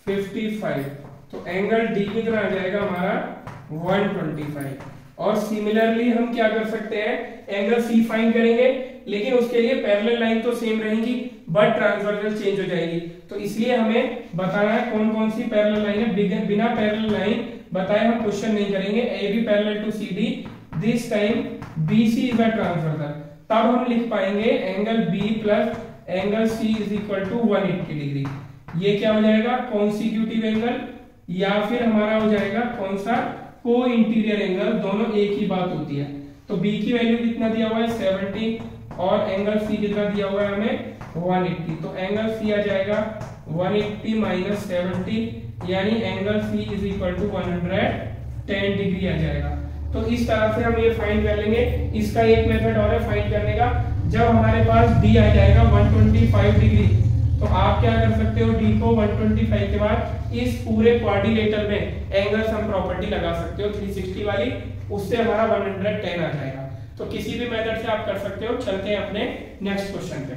55, तो एंगल D कितना आ जाएगा हमारा 125। और सिमिलरली हम क्या कर सकते हैं, एंगल C फाइंड करेंगे, लेकिन उसके लिए पैरेलल लाइन तो सेम रहेंगी बट ट्रांसवर्सल चेंज हो जाएगी। तो इसलिए हमें बताना है कौन कौन सी पैरेलल लाइन है, बिना पैरेलल लाइन बताए हम क्वेश्चन नहीं करेंगे। AB parallel to CD, this time BC is a transversal, तब हम लिख पाएंगे angle B plus angle C is equal to 180 degree. ये क्या हो जाएगा कॉन्सिक्यूटिव एंगल, या फिर हमारा हो जाएगा कौन सा को इंटीरियर एंगल, दोनों एक ही बात होती है। तो B की वैल्यू कितना दिया हुआ है 70 और एंगल C कितना दिया हुआ है हमें 180, तो एंगल C आ जाएगा 180 माइनस 70, यानी angle C is equal to 110 degree आ जाएगा। तो इस तरह से हम ये फाइंड कर लेंगे। इसका एक मेथड और है फाइंड करने का, जब हमारे पास D आ जाएगा 125 डिग्री, तो आप क्या कर सकते हो, D को 125 के बाद इस पूरे क्वाड्रिलेटरल में एंगल सम प्रॉपर्टी लगा सकते हो 360 वाली, उससे हमारा 110 आ जाएगा। तो किसी भी मेथड से आप कर सकते हो। चलते हैं अपने नेक्स्ट क्वेश्चन पे।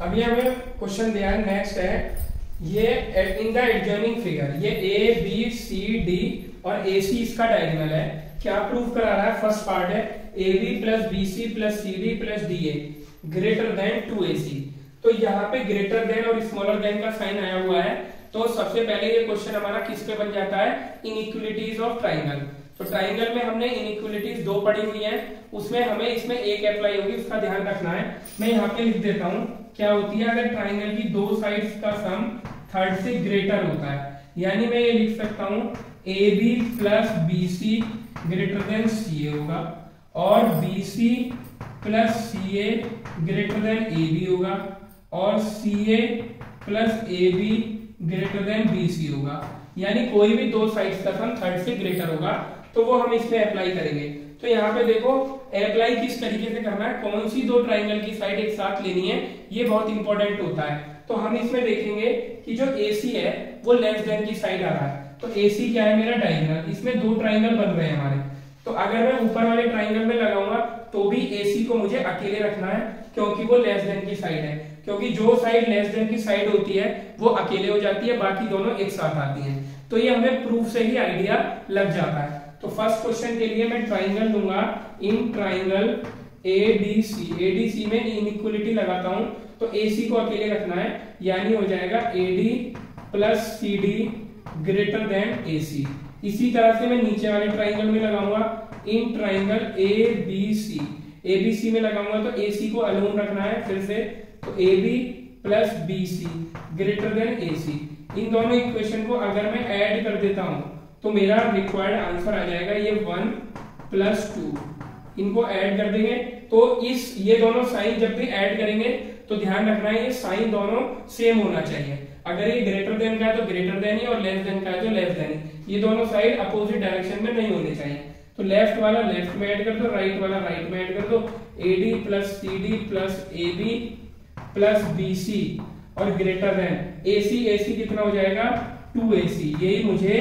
अभी हमें क्वेश्चन दिया है, नेक्स्ट है ये इन द एडजॉइनिंग फिगर, ये ABCD और AC इसका डायगोनल है। क्या प्रूफ करा रहा है, फर्स्ट पार्ट है AB plus BC plus CD plus DA greater than 2AC। तो यहाँ पे ग्रेटर देन और स्मॉलर देन का साइन आया हुआ है। तो सबसे पहले ये क्वेश्चन हमारा किस पे बन जाता है, इनइक्वालिटीज ऑफ ट्राइंगल। तो ट्राइंगल में हमने इनइक्वालिटीज 2 पढ़ी हुई है, उसमें हमें इसमें एक अप्लाई होगी, उसका ध्यान रखना है। मैं यहाँ पे लिख देता हूँ क्या होती है, अगर ट्राइंगल की 2 साइड्स का सम थर्ड से ग्रेटर होता है, यानी मैं ये लिख सकता हूँ A B plus B C greater than C A होगा, और B C plus C A greater than A B होगा, और C A plus A B greater than B C होगा। यानी कोई भी दो साइड्स का सम थर्ड से ग्रेटर होगा तो वो हम इसमें अप्लाई करेंगे। तो यहाँ पे देखो अप्लाई किस तरीके से करना है, कौन सी दो ट्राइंगल की साइड एक साथ लेनी है, ये बहुत इंपॉर्टेंट होता है। तो हम इसमें देखेंगे कि जो AC है वो लेस देन की साइड आ रहा है, तो AC क्या है मेरा डायगोनल, इसमें दो ट्राइंगल बन रहे हैं हमारे। तो अगर मैं ऊपर वाले ट्राइंगल में लगाऊंगा तो भी AC को मुझे अकेले रखना है क्योंकि वो लेस देन की साइड है, क्योंकि जो साइड लेस देन की साइड होती है वो अकेले हो जाती है, बाकी दोनों एक साथ आती हैं। तो ये हमें प्रूफ से ही आइडिया लग जाता है। तो फर्स्ट क्वेश्चन के लिए मैं ट्राइंगल दूंगा, इन ट्राइंगल ADC में इनइक्वालिटी लगाता हूं तो AC को अकेले रखना है, यानी हो जाएगा AD plus CD greater than AC। इसी तरह से मैं नीचे वाले ट्राइंगल में लगाऊंगा, इन ट्राइंगल ABC में लगाऊंगा तो AC को अलोन रखना है फिर से, तो AB plus BC greater than AC। इन दोनों इक्वेशन को अगर मैं ऐड कर देता हूं तो मेरा रिक्वायर्ड आंसर आ जाएगा ये 1 प्लस 2। इनको ऐड कर देंगे तो ये दोनों साइन जब भी ऐड करेंगे तो ध्यान रखना है ये साइन दोनों सेम होना चाहिए। अगर ये ग्रेटर देन का है तो ग्रेटर देन ही, और लेस देन का है तो लेस देन ही। ये दोनों साइड अपोजिट डायरेक्शन में नहीं होने चाहिए। तो लेफ्ट वाला लेफ्ट में ऐड कर दो, राइट वाला राइट में ऐड कर दो। AD plus CD plus AB plus BC और ग्रेटर देन AC कितना हो जाएगा 2AC। यही मुझे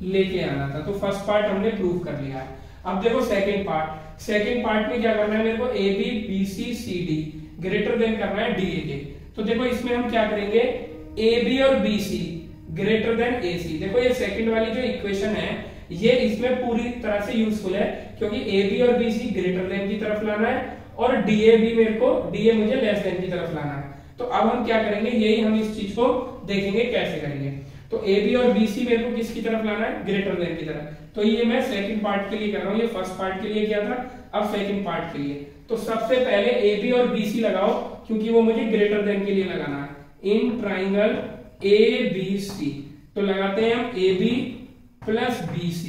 लेके आना था। तो फर्स्ट पार्ट हमने प्रूव कर लिया है। अब देखो सेकंड पार्ट में क्या करना है मेरे को, AB BC CD greater than करना है DA के। तो देखो इसमें हम क्या करेंगे, AB और BC ग्रेटर देन AC। देखो ये सेकंड वाली जो इक्वेशन है ये इसमें पूरी तरह से यूजफुल है, क्योंकि AB और BC ग्रेटर देन की तरफ लाना है और DA मुझे लेस देन की तरफ लाना है। तो अब हम क्या करेंगे, यही हम इस चीज को देखेंगे कैसे करेंगे। तो AB और BC मेरे को किसकी तरफ लाना है, ग्रेटर देन की तरफ। तो ये मैं सेकंड पार्ट के लिए कर रहा हूं, ये फर्स्ट पार्ट के लिए किया था, अब सेकंड पार्ट के लिए। तो सबसे पहले AB और BC लगाओ क्योंकि वो मुझे ग्रेटर देन के लिए लगाना है। इन ट्राइंगल ABC तो लगाते हैं हम AB plus BC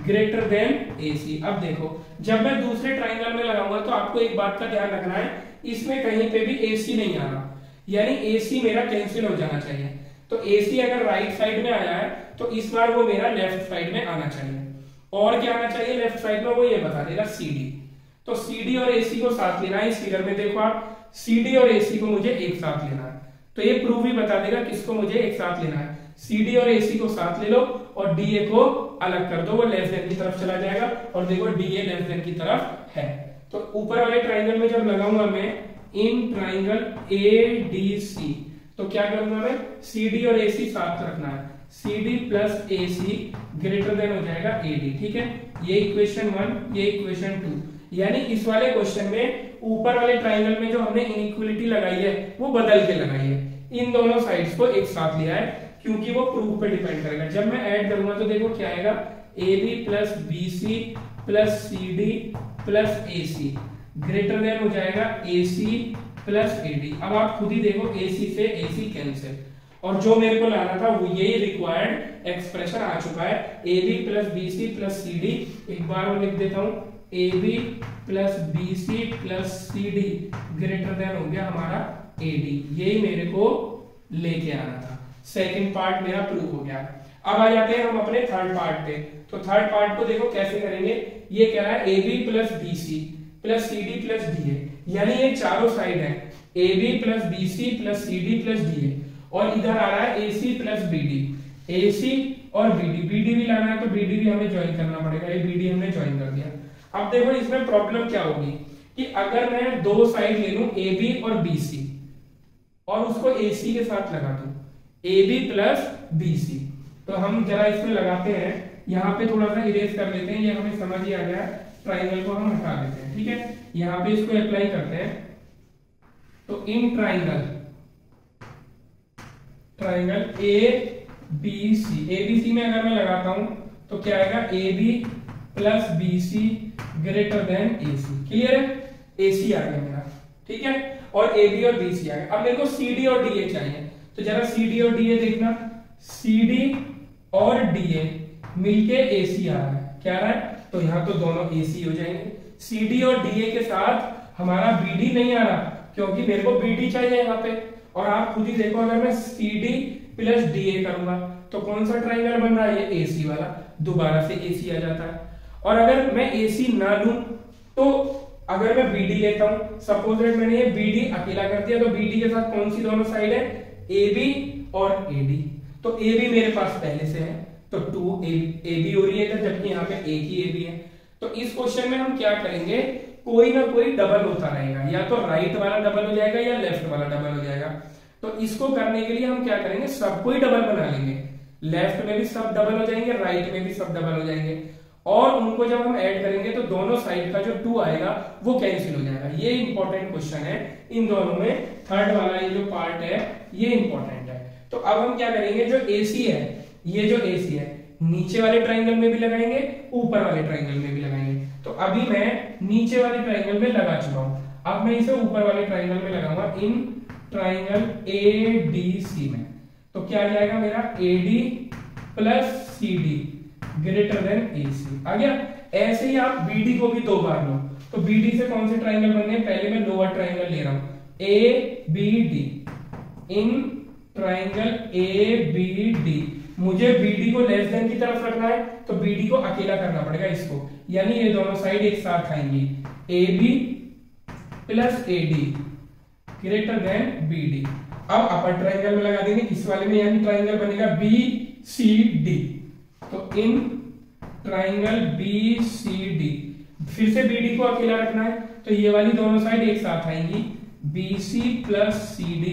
greater than AC। अब देखो जब मैं दूसरे ट्राइंगल में लगाऊंगा तो आपको एक बात का ध्यान रखना है, इसमें कहीं पे भी AC नहीं आ रहा, यानी AC मेरा कैंसिल हो जाना चाहिए। तो AC अगर राइट साइड में आया है तो इस बार वो मेरा लेफ्ट साइड में आना चाहिए। और क्या आना चाहिए लेफ्ट साइड में, वो ये बता देगा CD। तो CD और AC को साथ लेना है। इस फिगर में देखो आप, CD और AC को मुझे एक साथ लेना है। तो ये प्रूफ ही बता देगा किसको मुझे एक साथ लेना है। CD और AC को साथ ले लो और DA को अलग कर दो, वो लेस देन की तरफ चला जाएगा। और देखो DA लेस देन की तरफ है। तो ऊपर वाले ट्राइंगल में जब लगाऊंगा मैं इन ट्राइंगल ADC तो क्या करूंगा मैं, CD और AC साथ रखना है, CD plus AC greater than हो जाएगा AD। ठीक है, ये इक्वेशन 1, ये इक्वेशन 2। यानी इस वाले क्वेश्चन में ऊपर वाले ट्राइंगल में जो हमने इनइक्वालिटी लगाई है वो बदल के लगाई है, इन दोनों साइड्स को एक साथ लिया है क्योंकि वो प्रूफ पे डिपेंड करेगा। जब मैं ऐड करूंगा तो देखो क्या आएगा, AB plus BC plus CD plus AC greater than हो जाएगा AC प्लस AD। अब आप खुद ही देखो AC से AC कैंसिल, और जो मेरे को लाना था वो यही रिक्वायर्ड एक्सप्रेशन आ चुका है, AB plus BC plus CD। एक बार और लिख देता हूं, AB plus BC plus CD greater than हो गया हमारा AD। यही मेरे को लेके आना था। सेकंड पार्ट मेरा प्रूव हो गया। अब आ जाते हैं हम अपने थर्ड पार्ट पे। तो थर्ड पार्ट को देखो कैसे करेंगे। ये कह रहा है AB plus BC plus CD plus DA, यानी ये चारों साइड है AB plus BC plus CD plus DA, और इधर आ रहा है AC प्लस BD, AC और BD भी लाना है तो BD भी हमें ज्वाइन करना पड़ेगा। ये BD हमने ज्वाइन कर दिया। अब देखो इसमें प्रॉब्लम क्या होगी कि अगर मैं दो साइड ले लूं AB और BC और उसको AC के साथ लगा दूं, AB प्लस BC, तो हम जरा इसमें लगाते हैं, यहाँ पे थोड़ा सा इरेज कर लेते हैं, ये हमें समझ ही आ गया। ट्राइंगल को हम हटा देते हैं, ठीक है, यहाँ पे इसको अप्लाई करते हैं। तो इन ट्राइंगल ABC में अगर मैं लगाता हूं तो क्या आएगा, AB plus BC greater than AC। Clear है, AC आ गया मेरा, ठीक है, और AB और BC आ गया। अब मेरे को CD और DA चाहिए, तो जरा CD और DA देखना। CD और DA मिलके AC आ रहा है, क्या आ रहा है, तो यहाँ तो दोनों AC हो जाएंगे। CD और DA के साथ हमारा BD नहीं आ रहा, क्योंकि मेरे को BD चाहिए यहाँ पे। और आप खुद ही देखो, अगर मैं CD प्लस DA करूंगा तो कौन सा ट्राइंगल बन रहा है, ये AC वाला, दोबारा से AC आ जाता है। और अगर मैं AC ना लूं तो अगर मैं BD लेता हूं, सपोज दैट मैंने ये BD अकेला कर दिया, तो BD के साथ कौन सी दोनों साइड है, AB और AD। तो AB मेरे पास पहले से है, तो 2AB हो रही है, जबकि यहाँ पे एक ही AB है। तो इस क्वेश्चन में हम क्या करेंगे, कोई ना कोई डबल होता रहेगा, या तो राइट वाला डबल हो जाएगा या लेफ्ट वाला डबल हो जाएगा। तो इसको करने के लिए हम क्या करेंगे, सबको ही डबल बना लेंगे, लेफ्ट में भी सब डबल हो जाएंगे, राइट में भी सब डबल हो जाएंगे, और उनको जब हम ऐड करेंगे तो दोनों साइड का जो 2 आएगा वो कैंसिल हो जाएगा। ये इंपॉर्टेंट क्वेश्चन है इन दोनों में, थर्ड वाला ये जो पार्ट है ये इंपॉर्टेंट है। तो अब हम क्या करेंगे, जो AC है, ये जो AC है, नीचे वाले ट्राइंगल में भी लगाएंगे, ऊपर वाले ट्राइंगल में भी लगाएंगे। तो अभी मैं नीचे वाले ट्राइंगल में लगा चुका हूं, अब मैं इसे ऊपर वाले ट्राइंगल में लगाऊंगा, इन ट्राइंगल ADC में। तो क्या जाएगा मेरा, AD plus CD greater than AC आ गया। ऐसे ही आप BD को भी 2 बार लो, तो BD से कौन से ट्राइंगल बनने, पहले मैं लोअर ट्राइंगल ले रहा हूं, ABD, इन ट्राइंगल ABD, मुझे BD को लेस देन की तरफ रखना है, तो BD को अकेला करना पड़ेगा इसको, यानी ये दोनों साइड एक साथ आएंगी, AB plus AD greater than BD। अब अपर ट्राइंगल में लगा देंगे इस वाले में, यानी ट्राइंगल बनेगा BCD। तो इन ट्राइंगल BCD, फिर से BD को अकेला रखना है, तो ये वाली दोनों साइड एक साथ आएंगी, BC plus CD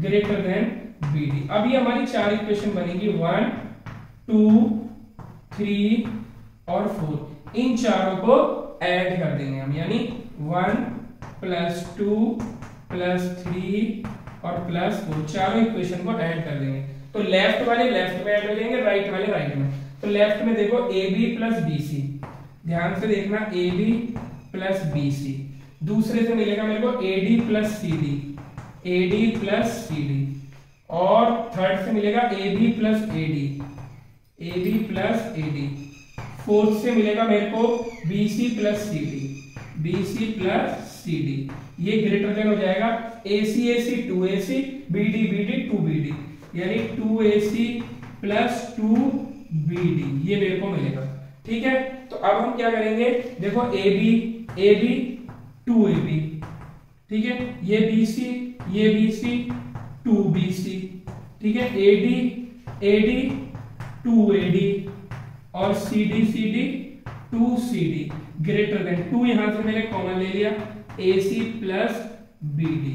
greater than BD। अब ये हमारी 4 इक्वेशन बनेगी, 1 2 3 और 4। इन चारों को ऐड कर देंगे हम, यानी 1 प्लस 2 प्लस 3 और प्लस 4, चारों इक्वेशन को ऐड कर देंगे। तो लेफ्ट वाले लेफ्ट में ऐड हो जाएंगे, राइट वाले राइट में। तो लेफ्ट में देखो AB प्लस BC, ध्यान से देखना, AB प्लस BC। दूसरे से मिलेगा मेरे को AD plus CD, AD plus CD। और थर्ड से मिलेगा AB plus AD, AB plus AD। Fourth से मिलेगा मेरे को BC plus CD, BC plus CD। ये ग्रेटर देन हो जाएगा AC AC 2AC, BD BD 2BD, यानी 2AC प्लस 2BD, ये मेरे को मिलेगा। ठीक है, तो अब हम क्या करेंगे, देखो AB 2AB, ठीक है, ये BC 2BC, ठीक है, AD 2AD और CD 2CD ग्रेटर देन 2, यहां से मैंने कॉमन ले लिया, AC प्लस BD।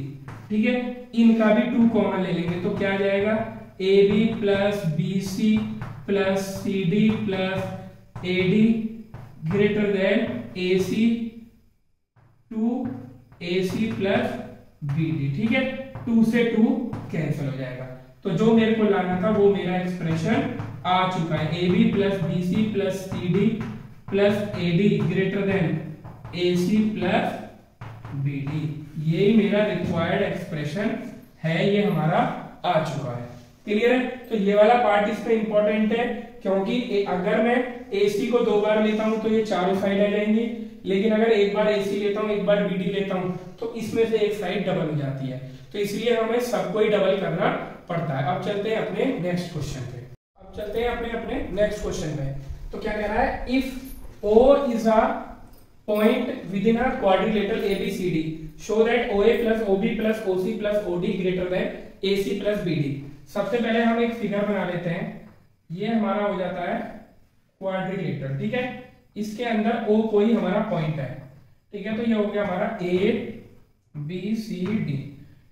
ठीक है, इनका भी 2 कॉमन ले लेंगे, तो क्या आ जाएगा, AB plus BC plus CD plus AD greater than AC 2AC plus BD। ठीक है, 2 से 2 कैंसिल हो जाएगा। तो जो मेरे को लाना था वो मेरा एक्सप्रेशन आ चुका है, AB plus BC plus CD plus AD greater than AC plus BD। ये मेरा रिक्वायर्ड एक्सप्रेशन है, ये हमारा आ चुका है। क्लियर है? तो ये वाला पार्ट इस पे इंपॉर्टेंट है, क्योंकि अगर मैं AC को 2 बार लेता हूं तो ये चारों साइड आ जाएंगी, लेकिन अगर एक बार AC लेता हूं एक बार BD लेता हूं तो इसमें से एक साइड डबल हो जाती है, तो इसलिए हमें सबको ही डबल करना पड़ता है। अब चलते हैं अपने नेक्स्ट क्वेश्चन पे। अब चलते हैं अपने नेक्स्ट क्वेश्चन पे। तो क्या कह रहा है, if O is a point within a quadrilateral ABCD, show that OA plus OB plus OC plus OD greater than AC plus BD। सबसे पहले हम एक फिगर बना लेते हैं, ये हमारा हो जाता है क्वाड्रिलेटरल। ठीक है, इसके अंदर O कोई हमारा पॉइंट है। ठीक है, तो ये हो गया हमारा ABCD।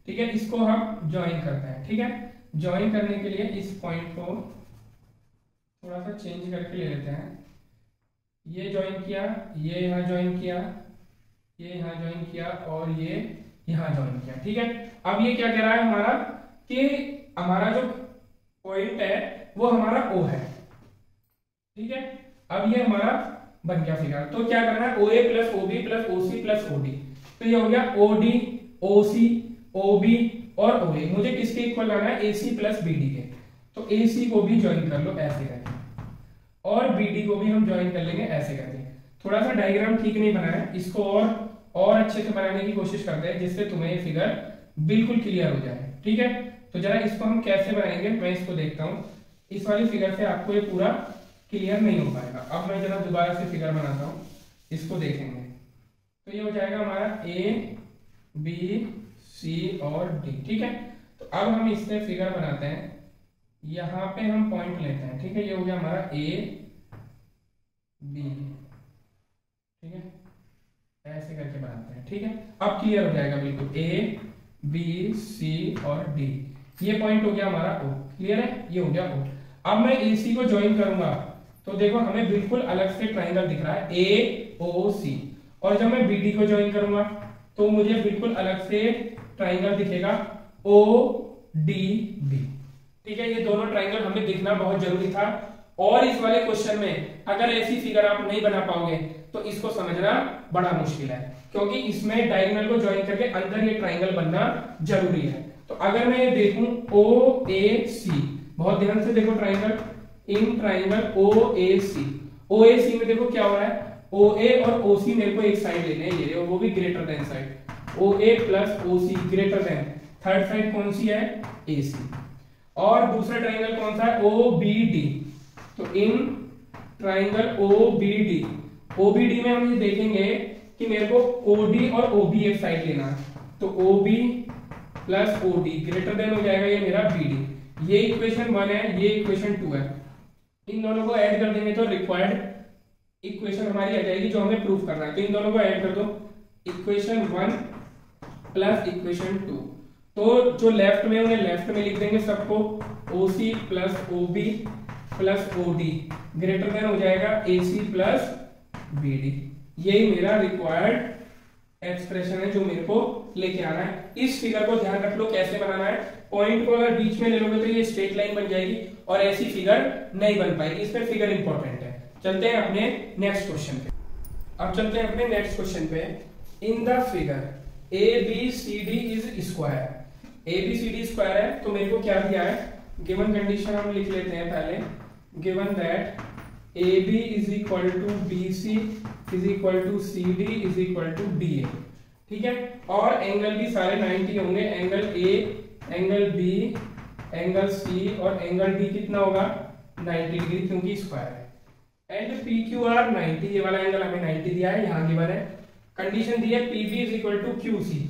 ठीक है, इसको हम ज्वाइन करते हैं। ठीक है, ज्वाइन करने के लिए इस पॉइंट को थोड़ा सा चेंज करके ले लेते हैं, ये ज्वाइन किया, ये यहाँ ज्वाइन किया, ये यहाँ ज्वाइन किया और ये यहाँ ज्वाइन किया। ठीक है, अब ये क्या कह रहा है हमारा कि हमारा जो पॉइंट है वो हमारा O है। ठीक है, अब ये हमारा बन गया फिगर। तो क्या करना है, OA plus OB plus OC plus OD। तो ये हो गया OD OC OB और OA। मुझे किसके इक्वल लाना है, AC प्लस BD के। तो AC को भी ज्वाइन कर लो ऐसे करके, और BD को भी हम ज्वाइन कर लेंगे ऐसे करके। थोड़ा सा डायग्राम ठीक नहीं बना है, इसको और अच्छे से बनाने की कोशिश करते हैं जिससे तुम्हें ये फिगर बिल्कुल क्लियर हो जाए। ठीक है, तो जरा इसको हम कैसे बनाएंगे मैं इसको देखता हूँ। इस वाली फिगर से आपको ये पूरा क्लियर नहीं हो पाएगा। अब मैं जरा दोबारा से फिगर बनाता हूँ, इसको देखेंगे। तो ये हो जाएगा हमारा A B C और D। ठीक है, तो अब हम इससे फिगर बनाते हैं। यहाँ पे हम पॉइंट लेते हैं। ठीक है, ये हो गया हमारा A B। ठीक है, ऐसे करके बनाते हैं। ठीक है, अब क्लियर हो जाएगा बिल्कुल। A B C और D, ये पॉइंट हो गया हमारा O। क्लियर है, ये हो गया O। अब मैं AC को ज्वाइन करूंगा तो देखो हमें बिल्कुल अलग से ट्राइंगल दिख रहा है AOC, और जब मैं BD को ज्वाइन करूंगा तो मुझे बिल्कुल अलग से ट्राइंगल दिखेगा ODB। ठीक है, ये दोनों ट्राइंगल हमें दिखना बहुत जरूरी था। और इस वाले क्वेश्चन में अगर ऐसी फिगर आप नहीं बना पाओगे तो इसको समझना बड़ा मुश्किल है, क्योंकि इसमें डायगोनल को ज्वाइन करके अंदर ये ट्राइंगल बनना जरूरी है। तो अगर मैं ये देखूं OAC, बहुत ध्यान से देखो ट्राइंगल, इन ट्राइंगल OAC में देखो क्या हो रहा है, OA और OC मेरे को एक साइड लेने हैं, ये और वो भी greater than side. OA plus OC greater than, third side कौन सी है, AC। और दूसरा ट्राइंगल कौन सा है, OBD। तो इन ट्राइंगल OBD में हम ये देखेंगे कि मेरे को OD और OB एक साइड लेना है, तो OB plus OD greater than हो जाएगा ये मेरा BD। ये इक्वेशन 1 है, ये इक्वेशन 2 है। इन दोनों को ऐड कर देंगे तो रिक्वायर्ड इक्वेशन हमारी आ जाएगी जो हमें प्रूफ करना है। तो इन दोनों को ऐड कर दो, इक्वेशन 1 प्लस इक्वेशन 2। तो जो लेफ्ट में उन्हें लेफ्ट में लिख देंगे सबको, OC plus OB plus OD greater than हो जाएगा AC प्लस BD। यही मेरा रिक्वायर्ड एक्सप्रेशन है जो मेरे को लेके आना है। इस फिगर को ध्यान रख लो कैसे बनाना है। पॉइंट को अगर बीच में ले लोगे तो ये स्ट्रेट लाइन बन जाएगी और ऐसी फिगर नहीं बन पाएगी। इसमें फिगर इंपॉर्टेंट है। चलते हैं अपने नेक्स्ट क्वेश्चन पे। अब चलते हैं अपने नेक्स्ट क्वेश्चन पे। In the figure ABCD is square, ABCD square है तो मेरे को क्या दिया है, गिवन कंडीशन हम लिख लेते हैं पहले, given that AB is equal to BC is equal to CD is equal to DA। ठीक है, और एंगल भी सारे 90 होंगे, angle A, angle B, angle C और एंगल D कितना होगा 90 डिग्री क्योंकि स्क्वायर है। एंड PQR 90, ये वाला एंगल हमें 90 दिया है, यहाँ गिवन है। कंडीशन दी है PB is equal to QC,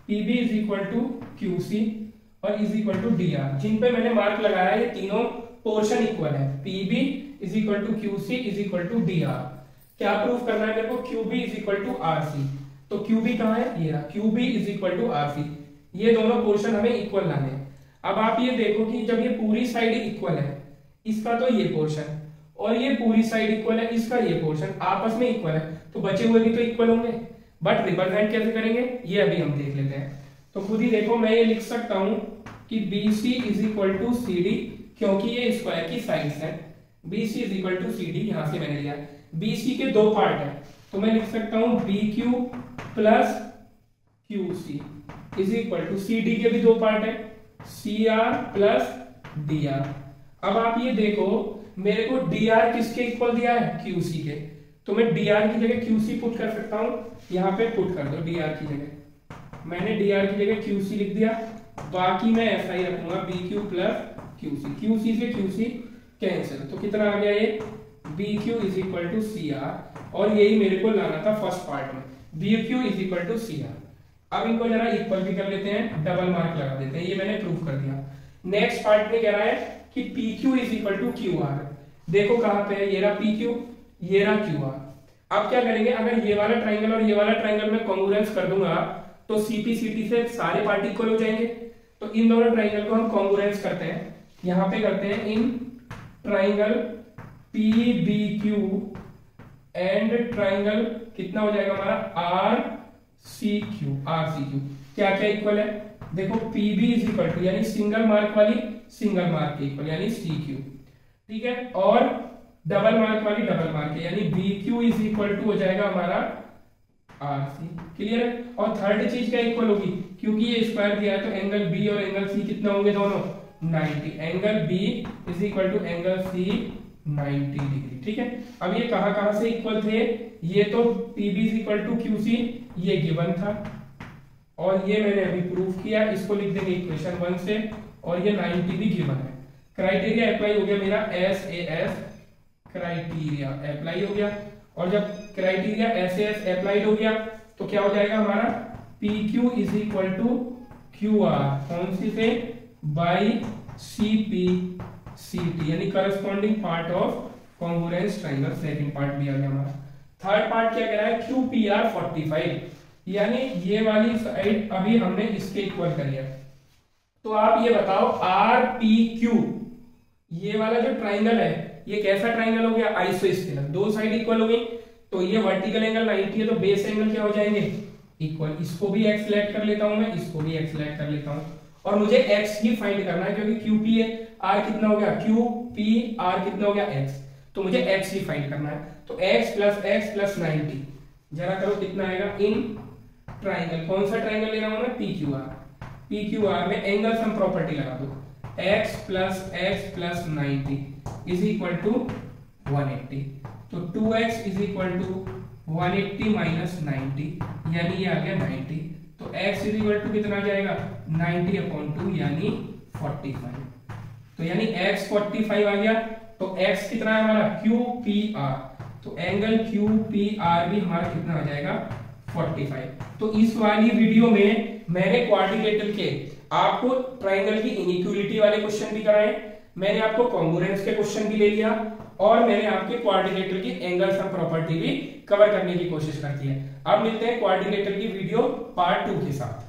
PB is equal to QC और इज इक्वल टू DR। जिन पे मैंने मार्क लगाया है ये तीनों पोर्शन इक्वल है, PB is equal to QC is equal to DR। क्या प्रूफ करना है मेरे को, QB is equal to RC। तो QB कहाँ है, ये रहा, QB is equal to RC। ये दोनों पोर्शन हमें इक्वल लाने हैं। अब आप ये देखो कि जब ये पूरी साइड इक्वल है, इसका तो ये पोर्शन और ये पूरी साइड इक्वल है, इसका ये पोर्शन आपस में इक्वल है, तो बचे हुए भी तो इक्वल होंगे। बट रिप्रेजेंट कैसे करेंगे ये अभी हम देख लेते हैं। तो खुद ही देखो, मैं ये लिख सकता हूं कि BC is equal to CD, क्योंकि ये स्क्वायर की साइड्स है। BC is equal to CD, यहां से मैंने लिया। BC के दो पार्ट है तो मैं लिख सकता हूं BQ plus QC is equal to CD के भी दो पार्ट है, CR प्लस DR। अब आप ये देखो मेरे को DR किसके इक्वल दिया है, QC के, तो मैं DR की जगह QC पुट कर सकता हूं। यहां पे पुट कर दो DR की जगह, मैंने DR की जगह QC लिख दिया, बाकी मैं ऐसा ही रखूंगा BQ प्लस QC। QC से QC कैंसिल, तो कितना आ गया ये BQ is equal to CR, और यही मेरे को लाना था फर्स्ट पार्ट में, BQ is equal to CR। अब इनको जरा इक्वल भी कर लेते हैं, डबल मार्क लगा देते हैं, ये मैंने प्रूफ कर दिया। नेक्स्ट पार्ट में कह रहा है कि PQ is equal to QR। देखो कहां पे है, ये रहा PQ, ये रहा QR। अब क्या करेंगे, अगर ये वाला ट्राइंगल और ये वाला ट्राइंगल में कॉन्ग्रुएंस कर दूंगा तो CP/CT से सारे पार्ट इक्वल हो जाएंगे। तो इन दोनों ट्राइंगल को हम कॉन्ग्रुएंस करते हैं, यहां पे करते हैं in triangle PBQ and triangle कितना हो जाएगा हमारा RCQ। क्या क्या इक्वल है, देखो PB इज इक्वल टू यानी सिंगल मार्क वाली सिंगल मार्क के इक्वल यानी CQ, ठीक है, और डबल मार्क वाली डबल मार्क के यानी BQ इज इक्वल टू हो जाएगा हमारा RC। क्लियर है। और थर्ड चीज क्या इक्वल होगी, क्योंकि ये स्क्वायर दिया है तो एंगल B और एंगल C कितना होंगे दोनों 90। Angle B is equal to angle C 90 degree. ठीक है, अब ये कहां से इक्वल थे, ये तो PB is equal to QC ये गिवन था और ये मैंने अभी प्रूफ किया, इसको लिख देंगे इक्वेशन 1 से, और ये 90 भी गिवन है। क्राइटेरिया अप्लाई हो गया मेरा, SAS क्राइटेरिया अप्लाई हो गया, और जब क्राइटेरिया SAS अप्लाइड हो गया तो क्या हो जाएगा हमारा, PQ is equal to QR कौन सी से, बाई CP/CT यानी corresponding part of congruence triangle. Second part भी आ गया हमारा। थर्ड पार्ट क्या कह रहा है, QPR 45 यानी ये वाली साइड अभी हमने इसके इक्वल कर लिया। तो आप ये बताओ RPQ ये वाला जो ट्राइंगल है ये कैसा ट्राइंगल हो गया, आइसोस्केलर, दो साइड इक्वल हो गई, तो ये वर्टिकल एंगल 90 है तो बेस एंगल क्या हो जाएंगे, इक्वल। इसको भी x सिलेक्ट कर लेता हूं मैं, इसको भी x सिलेक्ट कर लेता हूं, और मुझे x ही फाइंड करना है क्योंकि QPR कितना हो गया, QPR कितना हो गया x, तो मुझे x ही फाइंड करना है। तो x प्लस 90 जरा करो कितना आएगा, इन ट्राइंगल, कौन सा ट्राइंगल ले रहा हूं मैं, PQR में एंगल सम प्रॉपर्टी लगा दो, x plus 90 is equal to 180, तो 2x is equal to 180 minus 90 यानी ये आ गया 90, तो x इज इक्वल टू कितना आ जाएगा, 90/2 यानी 45, तो यानी x 45 आ गया, तो x कितना है हमारा, QPR, तो एंगल QPR भी हमारा कितना आ जाएगा, 45। तो इस वाली वीडियो में मैंने क्वाड्रिलेटरल के आपको ट्राइंगल की इनइक्वालिटी वाले क्वेश्चन भी कराए, मैंने आपको कॉन्ग्रुएंस के क्वेश्चन भी ले लिया, और मैंने आपके क्वाड्रिलेटरल की एंगल सम प्रॉपर्टी भी कवर करने की कोशिश करती है। अब मिलते हैं क्वाड्रिलेटरल की वीडियो पार्ट 2 के साथ।